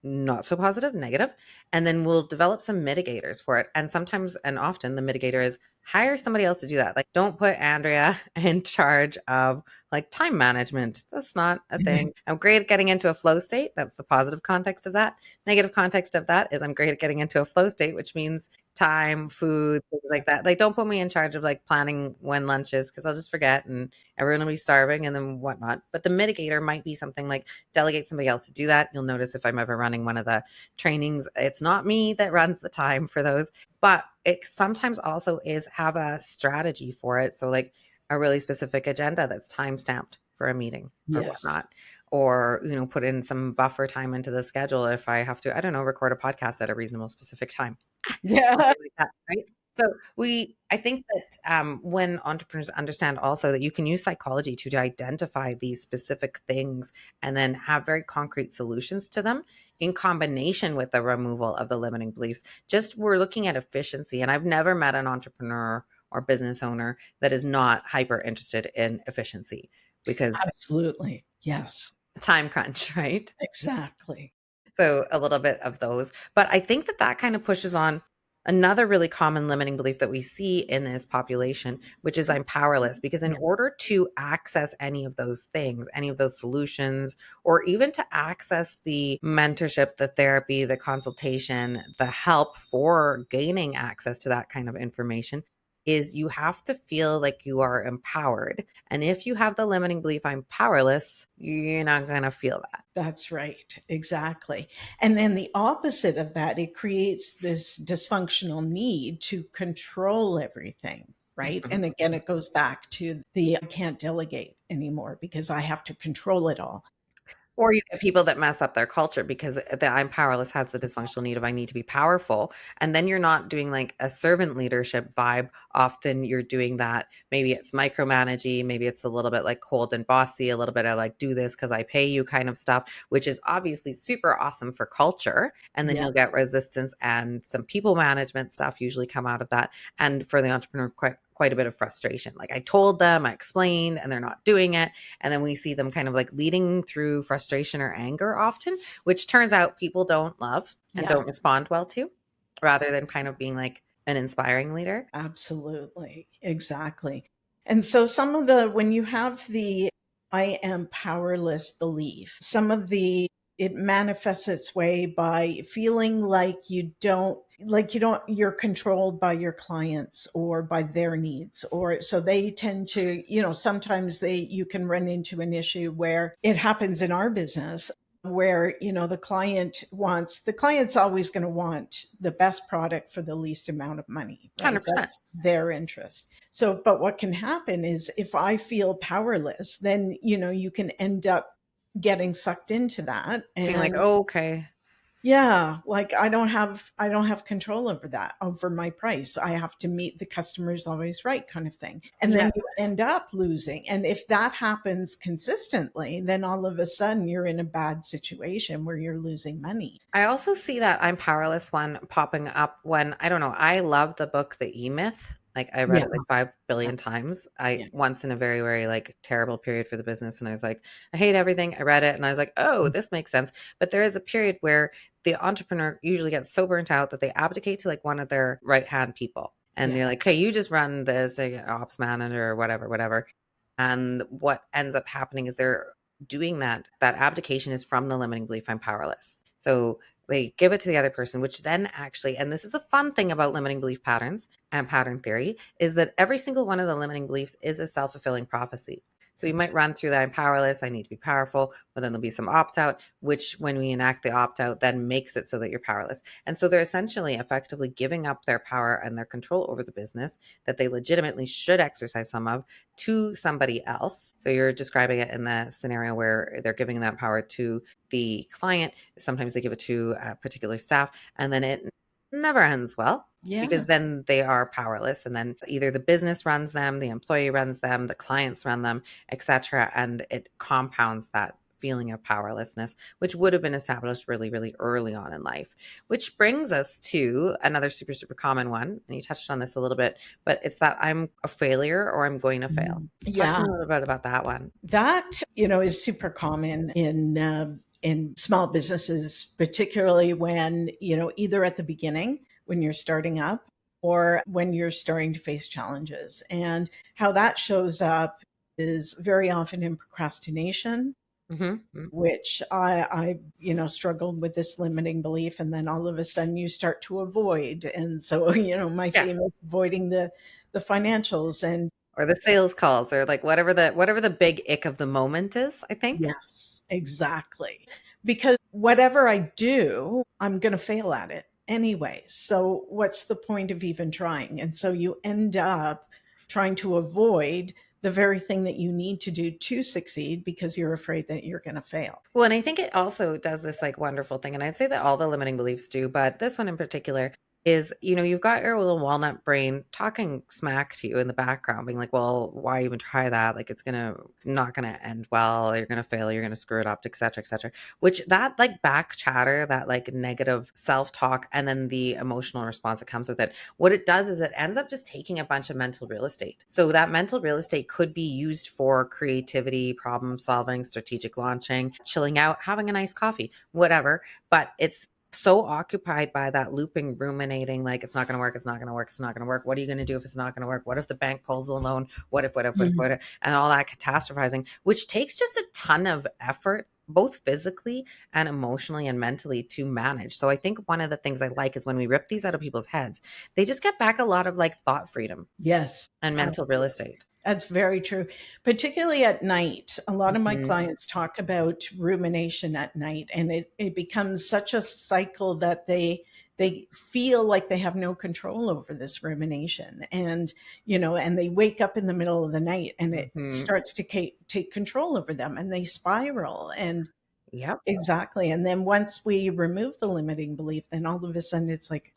S2: not so positive, negative. And then we'll develop some mitigators for it. And sometimes and often the mitigator is hire somebody else to do that. Like don't put Andrea in charge of like time management. That's not a thing. I'm great at getting into a flow state. That's the positive context of that. Negative context of that is I'm great at getting into a flow state, which means time, food, things like that. Like don't put me in charge of like planning when lunch is because I'll just forget and everyone will be starving and then whatnot. But the mitigator might be something like delegate somebody else to do that. You'll notice if I'm ever running one of the trainings, it's not me that runs the time for those, but it sometimes also is have a strategy for it. So like a really specific agenda that's time stamped for a meeting or whatnot. or, put in some buffer time into the schedule if I have to, I don't know, record a podcast at a reasonable specific time.
S3: Yeah.
S2: Something like that, right? So I think that when entrepreneurs understand also that you can use psychology to identify these specific things and then have very concrete solutions to them in combination with the removal of the limiting beliefs, just we're looking at efficiency. And I've never met an entrepreneur or business owner that is not hyper interested in efficiency, because
S3: Absolutely. Yes,
S2: time crunch, right?
S3: exactly.
S2: So a little bit of those. But I think that kind of pushes on another really common limiting belief that we see in this population, which is I'm powerless. Because in order to access any of those things, any of those solutions, or even to access the mentorship, the therapy, the consultation, the help for gaining access to that kind of information, is you have to feel like you are empowered. And if you have the limiting belief, I'm powerless, you're not going to feel that.
S3: That's right. Exactly. And then the opposite of that, it creates this dysfunctional need to control everything, right?
S2: Mhm.
S3: And again, it goes back to the I can't delegate anymore because I have to control it all.
S2: Or you get people that mess up their culture because the I'm powerless has the dysfunctional need of I need to be powerful. And then you're not doing like a servant leadership vibe. Often you're doing that. Maybe it's micromanaging. Maybe it's a little bit like cold and bossy, a little bit of like do this because I pay you kind of stuff, which is obviously super awesome for culture. And then
S3: Yeah.
S2: you'll get resistance and some people management stuff usually come out of that. And for the entrepreneur, quite a bit of frustration. Like I told them, I explained, and they're not doing it. And then we see them kind of like leading through frustration or anger often, which turns out people don't love and
S3: Yes.
S2: don't respond well to, rather than kind of being like an inspiring leader.
S3: Absolutely. Exactly. And so when you have the I am powerless belief, it manifests its way by feeling like you're controlled by your clients or by their needs, or so they tend to, sometimes you can run into an issue where it happens in our business where the client's always going to want the best product for the least amount of money, right?
S2: 100%.
S3: That's their interest. So but what can happen is if I feel powerless, then you can end up getting sucked into that
S2: Being like,
S3: and
S2: oh, okay.
S3: yeah, like I don't have control over that, over my price. I have to meet the customer's always right kind of thing. And then
S2: Yes.
S3: you end up losing. And if that happens consistently, then all of a sudden you're in a bad situation where you're losing money.
S2: I also see that I'm powerless one popping up when, I don't know, I love the book, The E-Myth. Like I read
S3: Yeah.
S2: it like 5 billion times.
S3: Yeah.
S2: Once in a very, very like terrible period for the business. And I was like, I hate everything. I read it and I was like, oh, this makes sense. But there is a period where the entrepreneur usually gets so burnt out that they abdicate to like one of their right-hand people. And
S3: Yeah.
S2: they're like, okay, you just run this like, ops manager or whatever. And what ends up happening is they're doing that abdication is from the limiting belief, I'm powerless. So they give it to the other person, which then actually, and this is the fun thing about limiting belief patterns and pattern theory, is that every single one of the limiting beliefs is a self-fulfilling prophecy. So you might run through that, I'm powerless, I need to be powerful, but then there'll be some opt-out, which when we enact the opt-out then makes it so that you're powerless. And so they're essentially effectively giving up their power and their control over the business that they legitimately should exercise some of to somebody else. So you're describing it in the scenario where they're giving that power to the client. Sometimes they give it to a particular staff, and then it never ends well.
S3: Yeah.
S2: Because then they are powerless, and then either the business runs them, the employee runs them, the clients run them, etc. And it compounds that feeling of powerlessness, which would have been established really, really early on in life. Which brings us to another super, super common one. And you touched on this a little bit, but it's that I'm a failure or I'm going to fail.
S3: Yeah.
S2: Talk a little bit about that one.
S3: That, is super common in small businesses, particularly when, either at the beginning when you're starting up or when you're starting to face challenges. And how that shows up is very often in procrastination, which I struggled with this limiting belief. And then all of a sudden you start to avoid. And so, my famous avoiding the financials and
S2: or the sales calls or like whatever the big ick of the moment is, I think.
S3: yes, exactly. Because whatever I do, I'm going to fail at it anyway. So what's the point of even trying? And so you end up trying to avoid the very thing that you need to do to succeed because you're afraid that you're going to fail.
S2: Well, and I think it also does this like wonderful thing. And I'd say that all the limiting beliefs do, but this one in particular is, you've got your little walnut brain talking smack to you in the background, being like, well, why even try that? Like, it's not gonna end well. You're gonna fail. You're gonna screw it up, et cetera, et cetera. Which that like back chatter, that like negative self-talk, and then the emotional response that comes with it, what it does is it ends up just taking a bunch of mental real estate. So that mental real estate could be used for creativity, problem solving, strategic launching, chilling out, having a nice coffee, whatever. But it's so occupied by that looping, ruminating, like it's not going to work, it's not going to work, it's not going to work. What are you going to do if it's not going to work? What if the bank pulls the loan? What if, and all that catastrophizing, which takes just a ton of effort, both physically and emotionally and mentally, to manage. So I think one of the things I like is when we rip these out of people's heads, they just get back a lot of like thought freedom.
S3: Yes.
S2: And mental real estate.
S3: That's very true. Particularly at night. A lot of my clients talk about rumination at night, and it becomes such a cycle that they feel like they have no control over this rumination. And, and they wake up in the middle of the night and it starts to take control over them, and they spiral. And
S2: yep,
S3: exactly. And then once we remove the limiting belief, then all of a sudden it's like,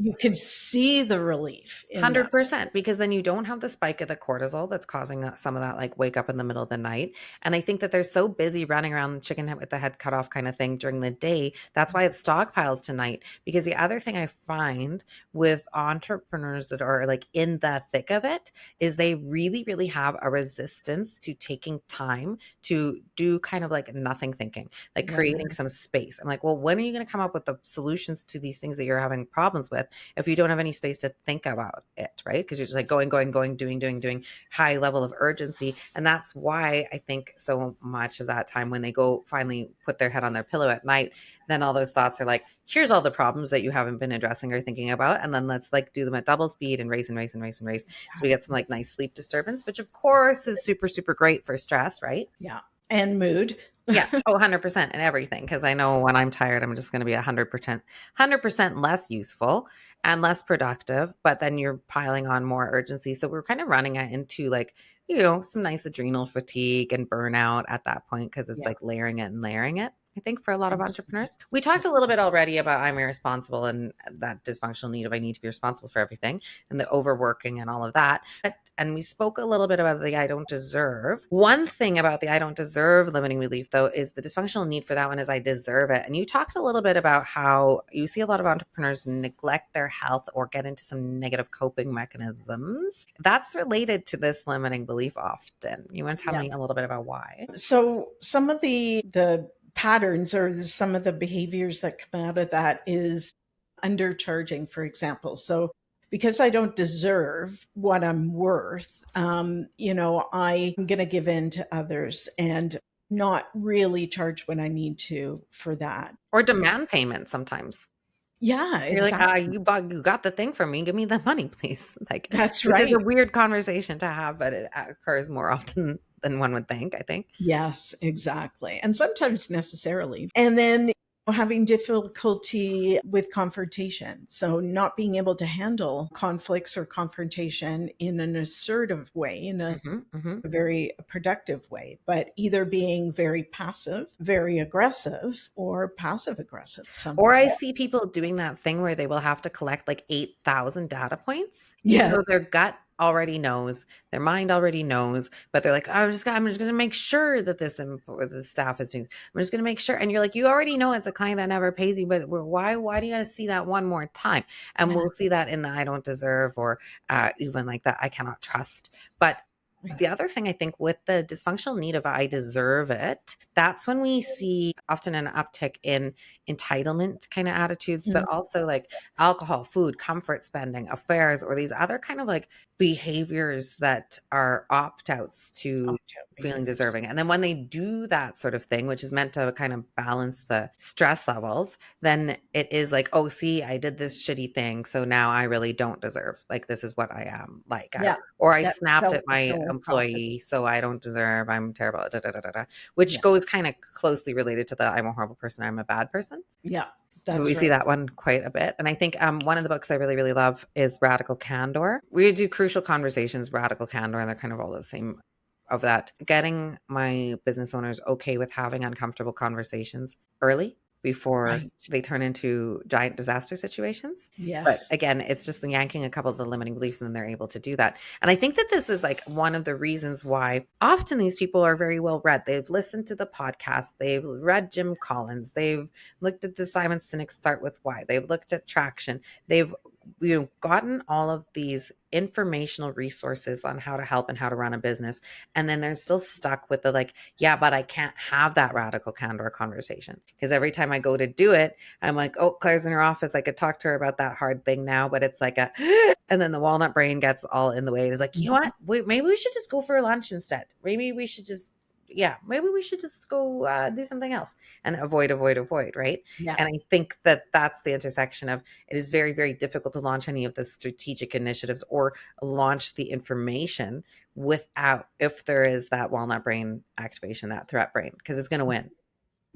S3: you can see the relief.
S2: 100%, because then you don't have the spike of the cortisol that's causing some of that like wake up in the middle of the night. And I think that they're so busy running around chicken head with the head cut off kind of thing during the day. That's why it stockpiles tonight. Because the other thing I find with entrepreneurs that are like in the thick of it is they really, really have a resistance to taking time to do kind of like nothing thinking, like creating some space. I'm like, well, when are you going to come up with the solutions to these things that you're having problems with if you don't have any space to think about it, right? Because you're just like going, doing, high level of urgency. And that's why I think so much of that time when they go finally put their head on their pillow at night, then all those thoughts are like, here's all the problems that you haven't been addressing or thinking about. And then let's like do them at double speed and race. So we get some like nice sleep disturbance, which of course is super, super great for stress, right?
S3: Yeah. And mood.
S2: Yeah. Oh, 100% and everything. Because I know when I'm tired, I'm just going to be 100% less useful and less productive. But then you're piling on more urgency. So we're kind of running it into like, some nice adrenal fatigue and burnout at that point, because it's like layering it. I think for a lot of entrepreneurs. We talked a little bit already about I'm irresponsible and that dysfunctional need of I need to be responsible for everything and the overworking and all of that. And we spoke a little bit about the I don't deserve. One thing about the I don't deserve limiting belief, though, is the dysfunctional need for that one is I deserve it. And you talked a little bit about how you see a lot of entrepreneurs neglect their health or get into some negative coping mechanisms. That's related to this limiting belief often. You want to tell me a little bit about why?
S3: So some of the patterns or some of the behaviors that come out of that is undercharging, for example. So because I don't deserve what I'm worth, I'm going to give in to others and not really charge what I need to for that.
S2: Or demand payment sometimes.
S3: Yeah,
S2: You're
S3: exactly.
S2: like, you got the thing from me. Give me the money, please. Like,
S3: that's right.
S2: It's a weird conversation to have, but it occurs more often than one would think, I think.
S3: Yes, exactly. And sometimes necessarily. And then having difficulty with confrontation. So not being able to handle conflicts or confrontation in an assertive way, in a very productive way, but either being very passive, very aggressive, or passive aggressive.
S2: Or I see people doing that thing where they will have to collect like 8,000 data points.
S3: Yes.
S2: So their gut already knows, their mind already knows, but they're like, I'm just going to make sure that this staff is doing, I'm just going to make sure. And you're like, you already know it's a client that never pays you, but why do you got to see that one more time? And we'll see that in the I don't deserve, or even like that I cannot trust. But the other thing I think with the dysfunctional need of I deserve it, that's when we see often an uptick in entitlement kind of attitudes, but also like alcohol, food, comfort spending, affairs, or these other kind of like behaviors that are opt-outs to feeling deserving. And then when they do that sort of thing, which is meant to kind of balance the stress levels, then it is like, oh, see, I did this shitty thing, so now I really don't deserve. Like, this is what I am. Like, or I snapped at my employee, so I don't deserve. I'm terrible. Which goes kind of closely related to the I'm a horrible person, I'm a bad person.
S3: Yeah.
S2: So we
S3: That's
S2: see
S3: right.
S2: that one quite a bit. And I think one of the books I really, really love is Radical Candor. We do Crucial Conversations, Radical Candor, and they're kind of all the same of that. Getting my business owners okay with having uncomfortable conversations early before
S3: Right.
S2: they turn into giant disaster situations. But
S3: Yes.
S2: again, it's just yanking a couple of the limiting beliefs and then they're able to do that. And I think that this is like one of the reasons why often these people are very well read. They've listened to the podcast, they've read Jim Collins, they've looked at the Simon Sinek Start With Why, they've looked at Traction, they've gotten all of these informational resources on how to help and how to run a business, and then they're still stuck with the like, yeah, but I can't have that radical candor conversation because every time I go to do it, I'm like, oh, Claire's in her office, I could talk to her about that hard thing now, but it's like a and then the walnut brain gets all in the way. It's like, you know what, maybe we should just go for lunch instead, maybe we should just go do something else and avoid, right?
S3: Yeah.
S2: And I think that that's the intersection of it is very, very difficult to launch any of the strategic initiatives or launch the information without, if there is that walnut brain activation, that threat brain, because it's going to win.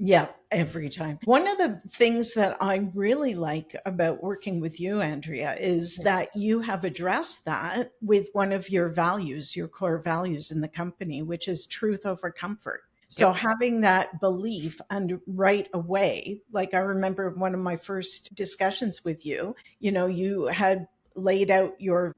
S3: Yeah, every time. One of the things that I really like about working with you, Andrea, is that you have addressed that with one of your values, your core values in the company, which is truth over comfort. So having that belief and right away, like I remember one of my first discussions with you, you had laid out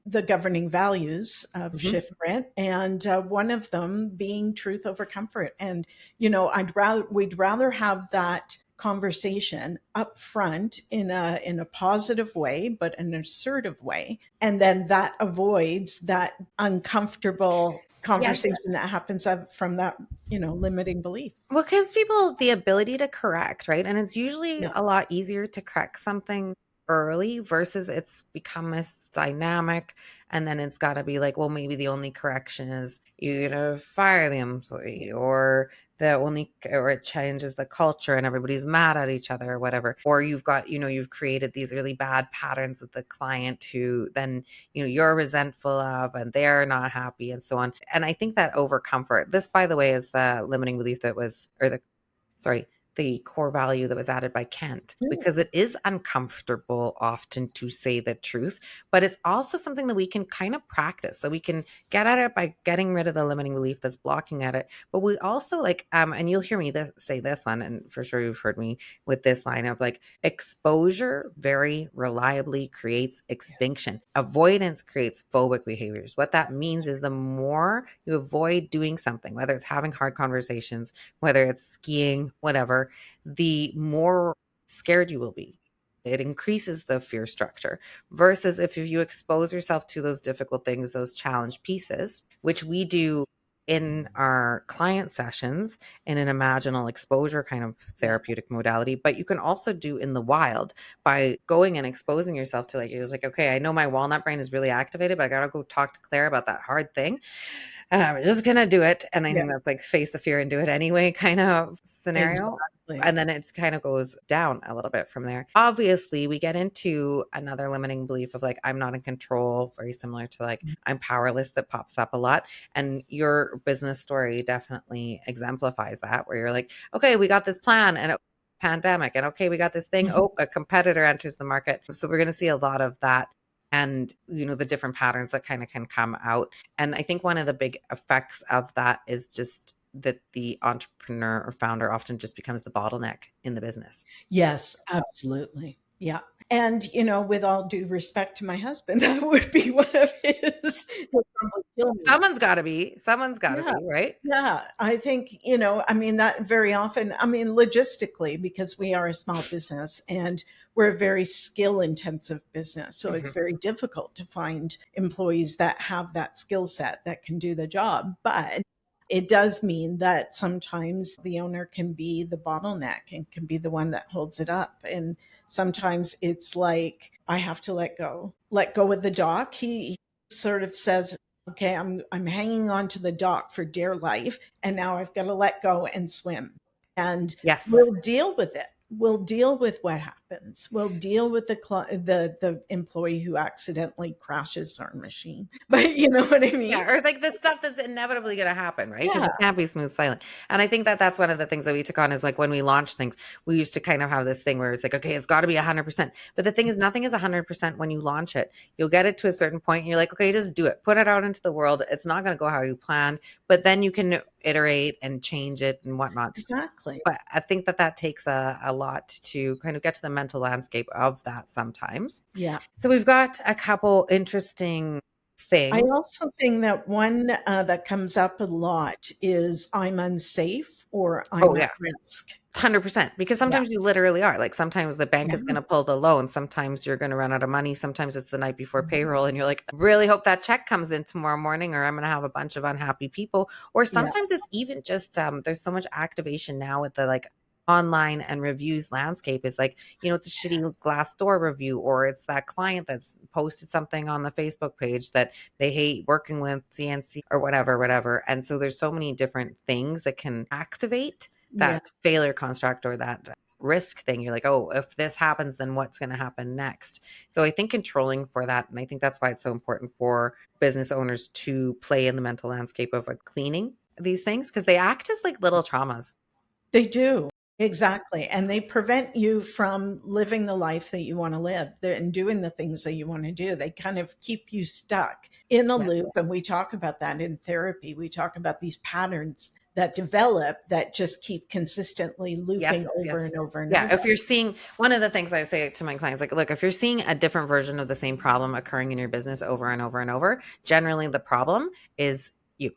S3: the governing values of ShiftGrit, and one of them being truth over comfort. And we'd rather have that conversation up front in a positive way, but an assertive way, and then that avoids that uncomfortable conversation that happens up from that limiting belief.
S2: What gives people the ability to correct, right? And it's usually
S3: Yeah.
S2: a lot easier to correct something early versus it's become this dynamic. And then it's got to be like, well, maybe the only correction is you to fire the employee, or or it changes the culture and everybody's mad at each other or whatever. Or you've got, you've created these really bad patterns with the client who then, you're resentful of and they're not happy and so on. And I think that over comfort, this, by the way, is the limiting belief that was, the core value that was added by Kent, because it is uncomfortable often to say the truth, but it's also something that we can kind of practice. So we can get at it by getting rid of the limiting belief that's blocking at it. But we also and you'll hear me say this one, and for sure you've heard me with this line of like, exposure very reliably creates extinction. Avoidance creates phobic behaviors. What that means is the more you avoid doing something, whether it's having hard conversations, whether it's skiing, whatever, the more scared you will be. It increases the fear structure versus if you expose yourself to those difficult things, those challenge pieces, which we do in our client sessions in an imaginal exposure kind of therapeutic modality, but you can also do in the wild by going and exposing yourself to it's like, okay, I know my walnut brain is really activated, but I gotta go talk to Claire about that hard thing. I'm just gonna do it. And I think that's like face the fear and do it anyway kind of scenario.
S3: Exactly.
S2: And then it kind of goes down a little bit from there. Obviously, we get into another limiting belief of like, I'm not in control, very similar to like, I'm powerless, that pops up a lot. And your business story definitely exemplifies that, where you're like, okay, we got this plan and pandemic, and okay, we got this thing. Oh, a competitor enters the market. So we're going to see a lot of that. And, the different patterns that kind of can come out. And I think one of the big effects of that is just that the entrepreneur or founder often just becomes the bottleneck in the business.
S3: Yes, absolutely. Yeah. And, with all due respect to my husband, that would be one of his.
S2: Someone's got to be, right?
S3: Yeah. I think, that very often, logistically, because we are a small business and we're a very skill intensive business. So it's very difficult to find employees that have that skill set that can do the job. But it does mean that sometimes the owner can be the bottleneck and can be the one that holds it up. And sometimes it's like, I have to let go with the dock. He sort of says, okay, I'm hanging on to the dock for dear life. And now I've got to let go and swim. And
S2: yes,
S3: we'll deal with it. We'll deal with what happens. happens. We'll deal with the employee who accidentally crashes our machine. But you know what I mean?
S2: Yeah, or like the stuff that's inevitably going to happen, right? Because
S3: Yeah.
S2: it can't be smooth sailing. And I think that that's one of the things that we took on is like when we launched things, we used to kind of have this thing where it's like, okay, it's got to be 100%. But the thing is, nothing is 100% when you launch it. You'll get it to a certain point and you're like, okay, just do it. Put it out into the world. It's not going to go how you planned, but then you can iterate and change it and whatnot.
S3: Exactly.
S2: But I think that that takes a lot to kind of get to the mental landscape of that sometimes.
S3: Yeah.
S2: So we've got a couple interesting
S3: I
S2: things.
S3: also think that one that comes up a lot is I'm unsafe or I'm
S2: Oh,
S3: at
S2: yeah.
S3: risk.
S2: 100%, because
S3: Yeah.
S2: sometimes you literally are. Like sometimes the bank is
S3: Yeah.
S2: going to pull the loan. Sometimes you're going to run out of money. Sometimes it's the night before payroll and you're like, really hope that check comes in tomorrow morning or I'm going to have a bunch of unhappy people. Or
S3: Yeah.
S2: sometimes it's even just there's so much activation now with the like online and reviews landscape. It's like, you know, it's a shitty Glassdoor review, or it's that client that's posted something on the Facebook page that they hate working with CNC or whatever. And so there's so many different things that can activate
S3: Yeah.
S2: that failure construct or that risk thing. You're like, oh, if this happens, then what's going to happen next? So I think controlling for that, and I think that's why it's so important for business owners to play in the mental landscape of like cleaning these things, because they act as like little traumas.
S3: They do. Exactly. And they prevent you from living the life that you want to live and doing the things that you want to do. They kind of keep you stuck in a
S2: Yes.
S3: loop. And we talk about that in therapy. We talk about these patterns that develop that just keep consistently looping over and over and
S2: Yeah.
S3: over.
S2: If you're seeing, one of the things I say to my clients, like, look, if you're seeing a different version of the same problem occurring in your business over and over and over, generally the problem is you.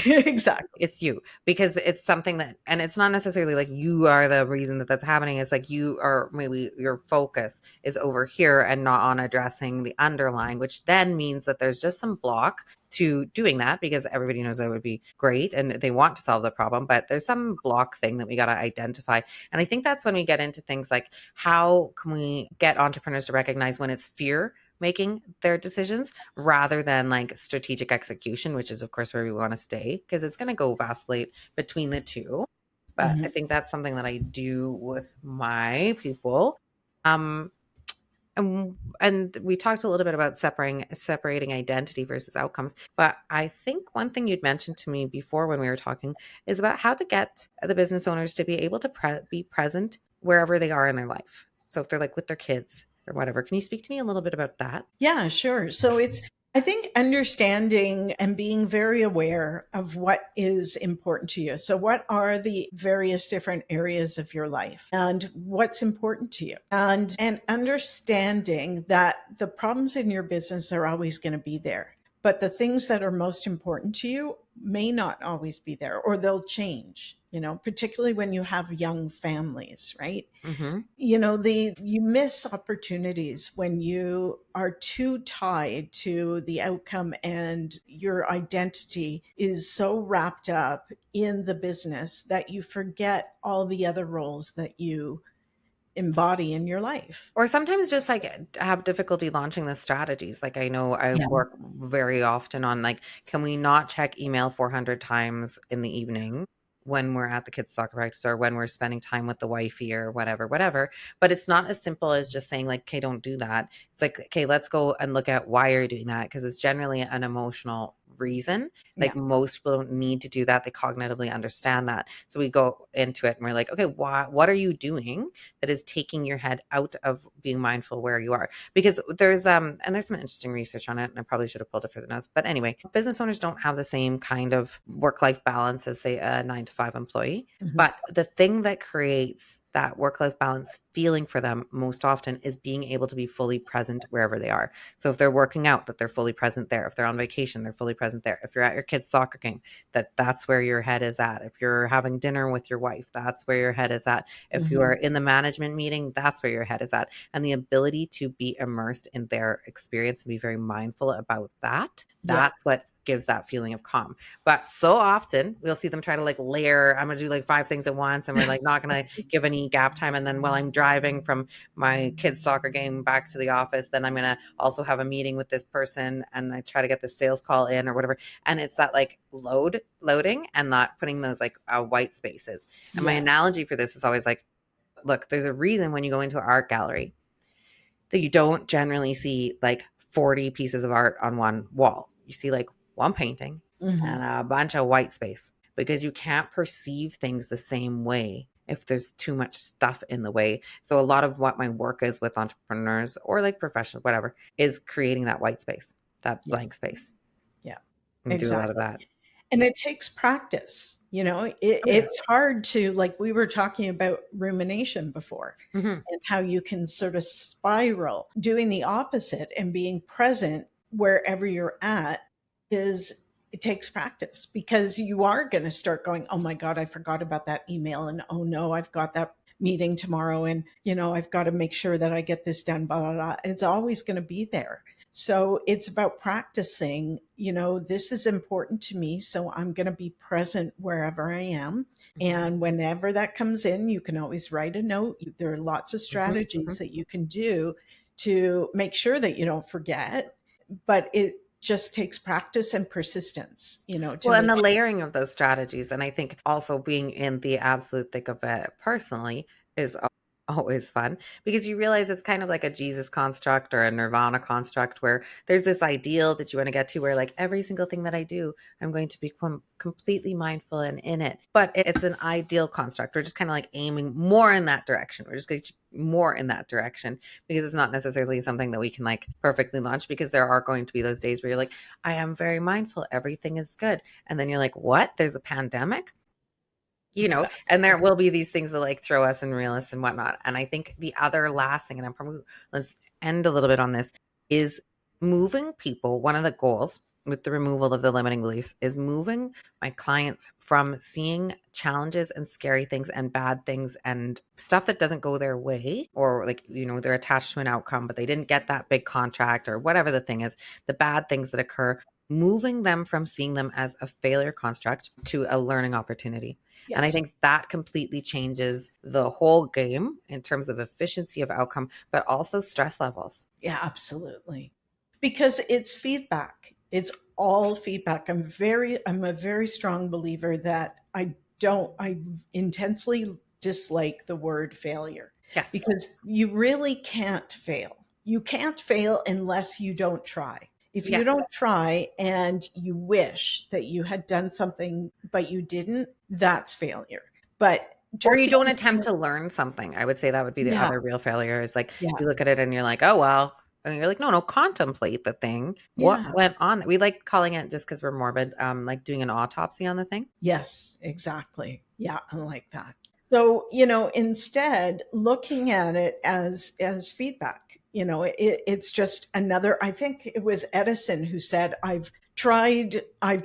S3: Exactly.
S2: It's you, because it's something that, and it's not necessarily like you are the reason that that's happening. It's like you are, maybe your focus is over here and not on addressing the underlying, which then means that there's just some block to doing that, because everybody knows that would be great and they want to solve the problem, but there's some block thing that we got to identify. And I think that's when we get into things like, how can we get entrepreneurs to recognize when it's fear making their decisions rather than like strategic execution, which is of course where we want to stay, because it's going to go vacillate between the two. But I think that's something that I do with my people. And we talked a little bit about separating identity versus outcomes. But I think one thing you'd mentioned to me before when we were talking is about how to get the business owners to be able to be present wherever they are in their life. So if they're like with their kids or whatever, can you speak to me a little bit about that?
S3: Yeah, sure. So it's, I think, understanding and being very aware of what is important to you. So, what are the various different areas of your life and what's important to you? And understanding that the problems in your business are always going to be there. But the things that are most important to you may not always be there, or they'll change, you know, particularly when you have young families, right?
S2: Mm-hmm.
S3: You know, you miss opportunities when you are too tied to the outcome and your identity is so wrapped up in the business that you forget all the other roles that you embody in your life.
S2: Or sometimes just like have difficulty launching the strategies. Like I know I work very often on like, can we not check email 400 times in the evening when we're at the kids' soccer practice or when we're spending time with the wifey or whatever. But it's not as simple as just saying like, okay, don't do that. It's like, okay, let's go and look at why you're doing that, because it's generally an emotional reason. Like most people don't need to do that. They cognitively understand that. So we go into it and we're like, okay, what are you doing that is taking your head out of being mindful where you are? Because there's and there's some interesting research on it, and I probably should have pulled it for the notes. But anyway, business owners don't have the same kind of work-life balance as say a 9-to-5 employee. But the thing that creates that work-life balance feeling for them most often is being able to be fully present wherever they are. So if they're working out, that they're fully present there. If they're on vacation, they're fully present there. If you're at your kid's soccer game, that's where your head is at. If you're having dinner with your wife, that's where your head is at. If you are in the management meeting, that's where your head is at. And the ability to be immersed in their experience and be very mindful about that, that's what gives that feeling of calm. But so often we'll see them try to like layer, I'm going to do like 5 things at once, and we're like not going to give any gap time. And then while I'm driving from my kids' soccer game back to the office, then I'm going to also have a meeting with this person, and I try to get the sales call in or whatever. And it's that like loading and not putting those like white spaces. And my analogy for this is always like, Look, there's a reason when you go into an art gallery that you don't generally see like 40 pieces of art on one wall. You see like one painting and a bunch of white space, because you can't perceive things the same way if there's too much stuff in the way. So a lot of what my work is with entrepreneurs or like professionals, whatever, is creating that white space, that blank space.
S3: Yeah,
S2: And do a lot of
S3: exactly.
S2: that.
S3: And it takes practice. It's hard to, like we were talking about rumination before,
S2: Mm-hmm.
S3: and how you can sort of spiral. Doing the opposite and being present wherever you're at it takes practice, because you are going to start going, oh my God, I forgot about that email. And oh no, I've got that meeting tomorrow. And, I've got to make sure that I get this done, blah, blah, blah. It's always going to be there. So it's about practicing, this is important to me. So I'm going to be present wherever I am. And whenever that comes in, you can always write a note. There are lots of strategies that you can do to make sure that you don't forget, but it just takes practice and persistence, to
S2: Well, and
S3: make
S2: the
S3: sure.
S2: layering of those strategies. And I think also being in the absolute thick of it personally is always fun, because you realize it's kind of like a Jesus construct or a Nirvana construct, where there's this ideal that you want to get to, where like every single thing that I do, I'm going to become completely mindful and in it. But it's an ideal construct. We're just kind of like aiming more in that direction. We're just going more in that direction, because it's not necessarily something that we can like perfectly launch, because there are going to be those days where you're like, I am very mindful, everything is good. And then you're like, what? There's a pandemic?
S3: Exactly.
S2: And there will be these things that like throw us and reel us and whatnot. And I think the other last thing, and I'm probably, let's end a little bit on this, is moving people. One of the goals with the removal of the limiting beliefs is moving my clients from seeing challenges and scary things and bad things and stuff that doesn't go their way, or like, they're attached to an outcome, but they didn't get that big contract or whatever the thing is, the bad things that occur, moving them from seeing them as a failure construct to a learning opportunity. And I
S3: Yes.
S2: think that completely changes the whole game in terms of efficiency of outcome, but also stress levels.
S3: Yeah, absolutely. Because it's feedback. It's all feedback. I'm a very strong believer that I intensely dislike the word failure,
S2: Yes.
S3: because you really can't fail. You can't fail unless you don't try. If you
S2: Yes.
S3: don't try and you wish that you had done something but you didn't, that's failure. But
S2: Or
S3: just
S2: you don't
S3: because
S2: attempt to learn something. I would say that would be the
S3: yeah,
S2: other real failure, is like
S3: yeah,
S2: you look at it and you're like, oh, well. And you're like, no, contemplate the thing. What
S3: yeah.
S2: went on? We like calling it, just because we're morbid, like doing an autopsy on the thing.
S3: Yes, exactly. Yeah, I like that. So, instead looking at it as feedback, it's just another, I think it was Edison who said, I've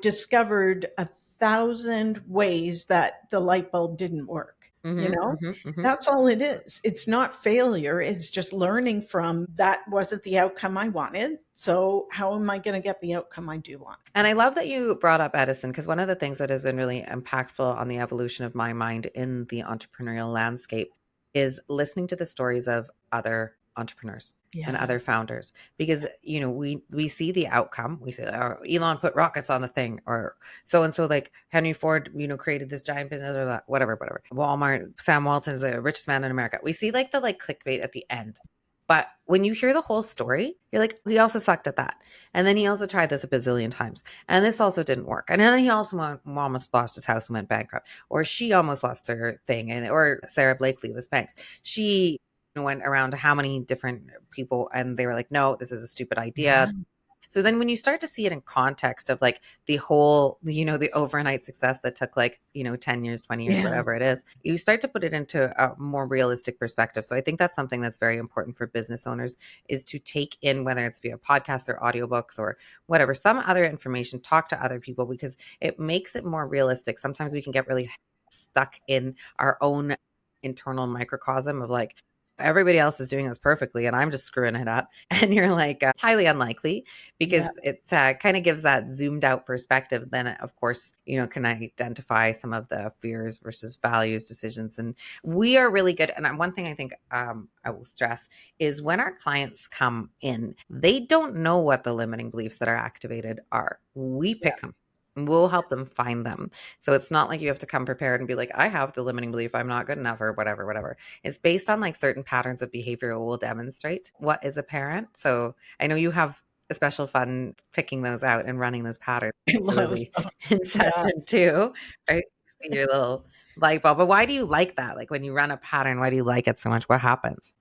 S3: discovered 1,000 ways that the light bulb didn't work.
S2: Mm-hmm, mm-hmm, mm-hmm.
S3: That's all it is. It's not failure. It's just learning from that wasn't the outcome I wanted. So how am I going to get the outcome I do want?
S2: And I love that you brought up Edison, because one of the things that has been really impactful on the evolution of my mind in the entrepreneurial landscape is listening to the stories of other entrepreneurs and
S3: Yeah.
S2: other founders, because we see the outcome. We say, oh, Elon put rockets on the thing, or so and so, like Henry Ford created this giant business, or that, whatever. Walmart, Sam Walton's the richest man in America. We see like the clickbait at the end. But when you hear the whole story, you're like, he also sucked at that. And then he also tried this a bazillion times. And this also didn't work. And then he also almost lost his house and went bankrupt. Or she almost lost her thing. Or Sarah Blakely, the Spanx. She went around to how many different people, and they were like, no, this is a stupid idea.
S3: Yeah.
S2: So then when you start to see it in context of like the whole, the overnight success that took 10 years, 20 years,
S3: Yeah.
S2: whatever it is, you start to put it into a more realistic perspective. So I think that's something that's very important for business owners, is to take in, whether it's via podcasts or audiobooks or whatever, some other information, talk to other people, because it makes it more realistic. Sometimes we can get really stuck in our own internal microcosm of like, everybody else is doing this perfectly and I'm just screwing it up. And you're like, highly unlikely, because it kind of gives that zoomed out perspective. Then of course, can identify some of the fears versus values decisions. And we are really good. And one thing I think I will stress is, when our clients come in, they don't know what the limiting beliefs that are activated are. We pick them. and we'll help them find them. So it's not like you have to come prepared and be like, I have the limiting belief, I'm not good enough, or whatever. It's based on like certain patterns of behavior will demonstrate what is apparent. So I know you have a special fun picking those out and running those patterns
S3: I love
S2: regularly
S3: them.
S2: in
S3: Yeah.
S2: session too, right? See your little light bulb. But why do you like that? Like when you run a pattern, why do you like it so much? What happens?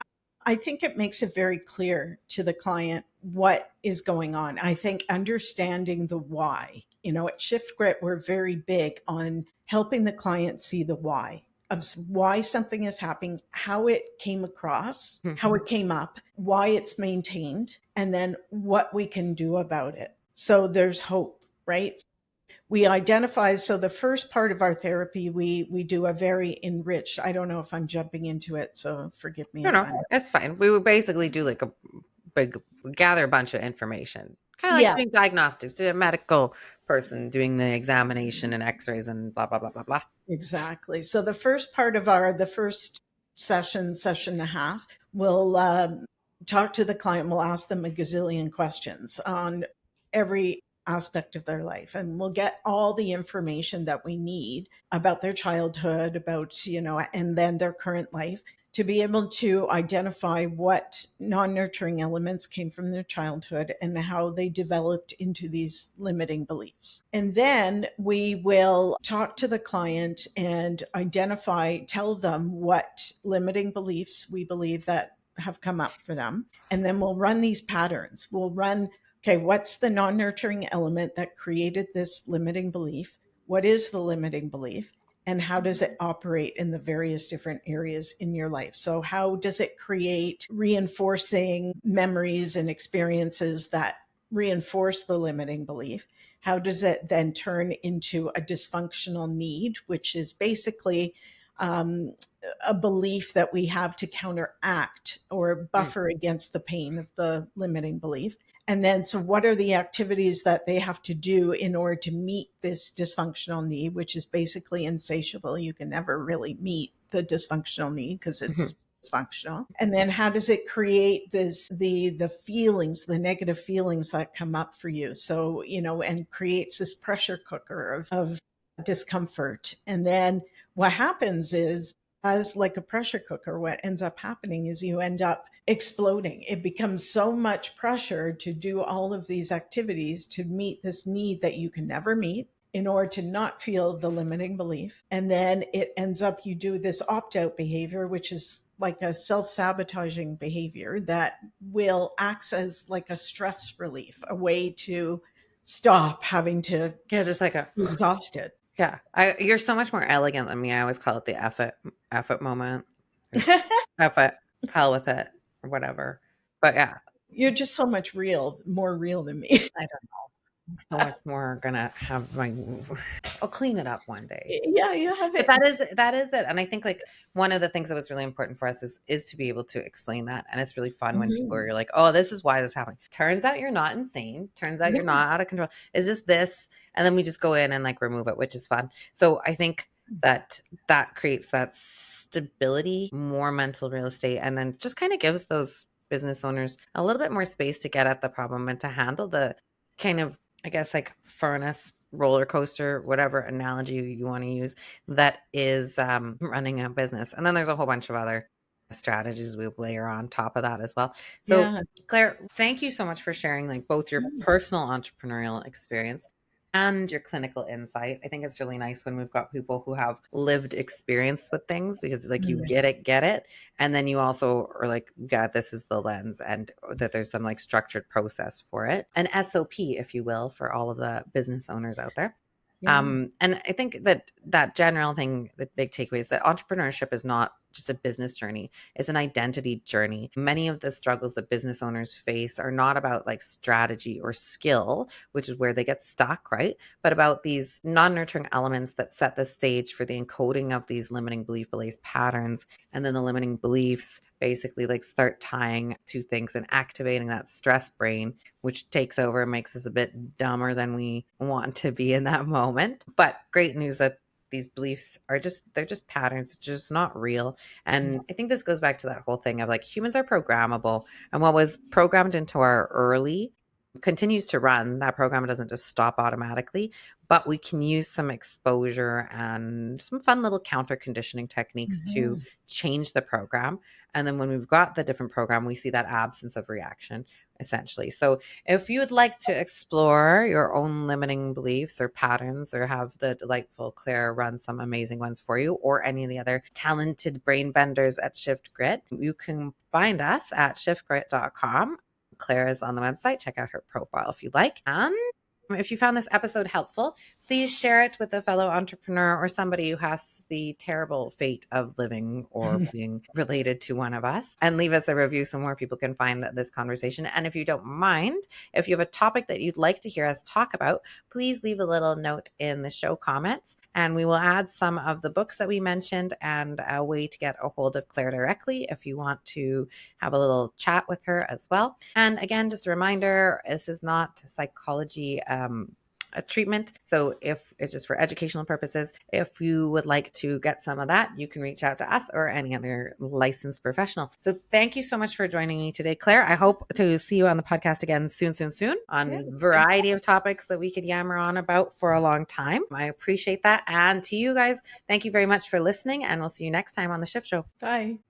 S3: I think it makes it very clear to the client what is going on. I think understanding the why. At ShiftGrit, we're very big on helping the client see the why of why something is happening, how it came across, how it came up, why it's maintained, and then what we can do about it. So there's hope, right? We identify, so the first part of our therapy, we do a very enriched, I don't know if I'm jumping into it, so forgive me if
S2: No,
S3: I'm.
S2: it's fine. We would basically do like gather a bunch of information, kind of like
S3: Yeah,
S2: doing diagnostics to a medical person doing the examination and x-rays and blah, blah, blah, blah, blah.
S3: exactly. So the first part of the first session and a half, we'll talk to the client, we'll ask them a gazillion questions on every aspect of their life, and we'll get all the information that we need about their childhood, about, and then their current life, to be able to identify what non-nurturing elements came from their childhood and how they developed into these limiting beliefs. And then we will talk to the client and tell them what limiting beliefs we believe that have come up for them. And then we'll run these patterns. We'll run, okay, what's the non-nurturing element that created this limiting belief? What is the limiting belief? And how does it operate in the various different areas in your life? So how does it create reinforcing memories and experiences that reinforce the limiting belief? How does it then turn into a dysfunctional need, which is basically a belief that we have to counteract or buffer against the pain of the limiting belief? And then, so what are the activities that they have to do in order to meet this dysfunctional need, which is basically insatiable? You can never really meet the dysfunctional need because it's dysfunctional. And then how does it create the feelings, the negative feelings that come up for you? So, and creates this pressure cooker of discomfort. And then what happens is, as like a pressure cooker, what ends up happening is you end up exploding. It becomes so much pressure to do all of these activities to meet this need that you can never meet in order to not feel the limiting belief. And then it ends up, you do this opt-out behavior, which is like a self-sabotaging behavior that will act as like a stress relief, a way to stop having to
S2: Just like
S3: be exhausted.
S2: yeah. You're so much more elegant than me. I always call it the effort moment. Effort, hell with it, or whatever. But yeah,
S3: You're just so much more real than me.
S2: I don't know. I'm so much more gonna have my. I'll clean it up one day.
S3: Yeah, you have
S2: But
S3: it.
S2: that is it. And I think like one of the things that was really important for us is to be able to explain that. And it's really fun when people are like, oh, this is why this is happening. Turns out you're not insane. Turns out you're not out of control. It's just this. And then we just go in and like remove it, which is fun. So I think that creates that stability, more mental real estate, and then just kind of gives those business owners a little bit more space to get at the problem and to handle the kind of, I guess, like furnace roller coaster, whatever analogy you want to use, that is running a business. And then there's a whole bunch of other strategies we layer on top of that as well. So
S3: Yeah.
S2: Claire, thank you so much for sharing like both your personal entrepreneurial experience and your clinical insight. I think it's really nice when we've got people who have lived experience with things, because like you get it. And then you also are like, yeah, this is the lens, and that there's some like structured process for it, an SOP, if you will, for all of the business owners out there. And I think that general thing, the big takeaway is that entrepreneurship is not just a business journey. It's an identity journey. Many of the struggles that business owners face are not about like strategy or skill, which is where they get stuck, right? But about these non-nurturing elements that set the stage for the encoding of these limiting belief-based patterns. And then the limiting beliefs basically like start tying two things and activating that stress brain, which takes over and makes us a bit dumber than we want to be in that moment. But great news that these beliefs they're just patterns, just not real. And I think this goes back to that whole thing of like humans are programmable, and what was programmed into our early continues to run. That program doesn't just stop automatically, but we can use some exposure and some fun little counter conditioning techniques to change the program. And then when we've got the different program, we see that absence of reaction, essentially. So if you would like to explore your own limiting beliefs or patterns, or have the delightful Claire run some amazing ones for you, or any of the other talented brain benders at ShiftGrit, you can find us at shiftgrit.com. Claire is on the website. Check out her profile if you like. And if you found this episode helpful, please share it with a fellow entrepreneur or somebody who has the terrible fate of living or being related to one of us, and leave us a review so more people can find this conversation. And if you don't mind, if you have a topic that you'd like to hear us talk about, please leave a little note in the show comments, and we will add some of the books that we mentioned and a way to get a hold of Claire directly if you want to have a little chat with her as well. And again, just a reminder, this is not psychology a treatment. So if it's just for educational purposes, if you would like to get some of that, you can reach out to us or any other licensed professional. So thank you so much for joining me today, Claire. I hope to see you on the podcast again soon on a variety of topics that we could yammer on about for a long time. I appreciate that. And to you guys, thank you very much for listening, and we'll see you next time on The Shift Show.
S3: Bye.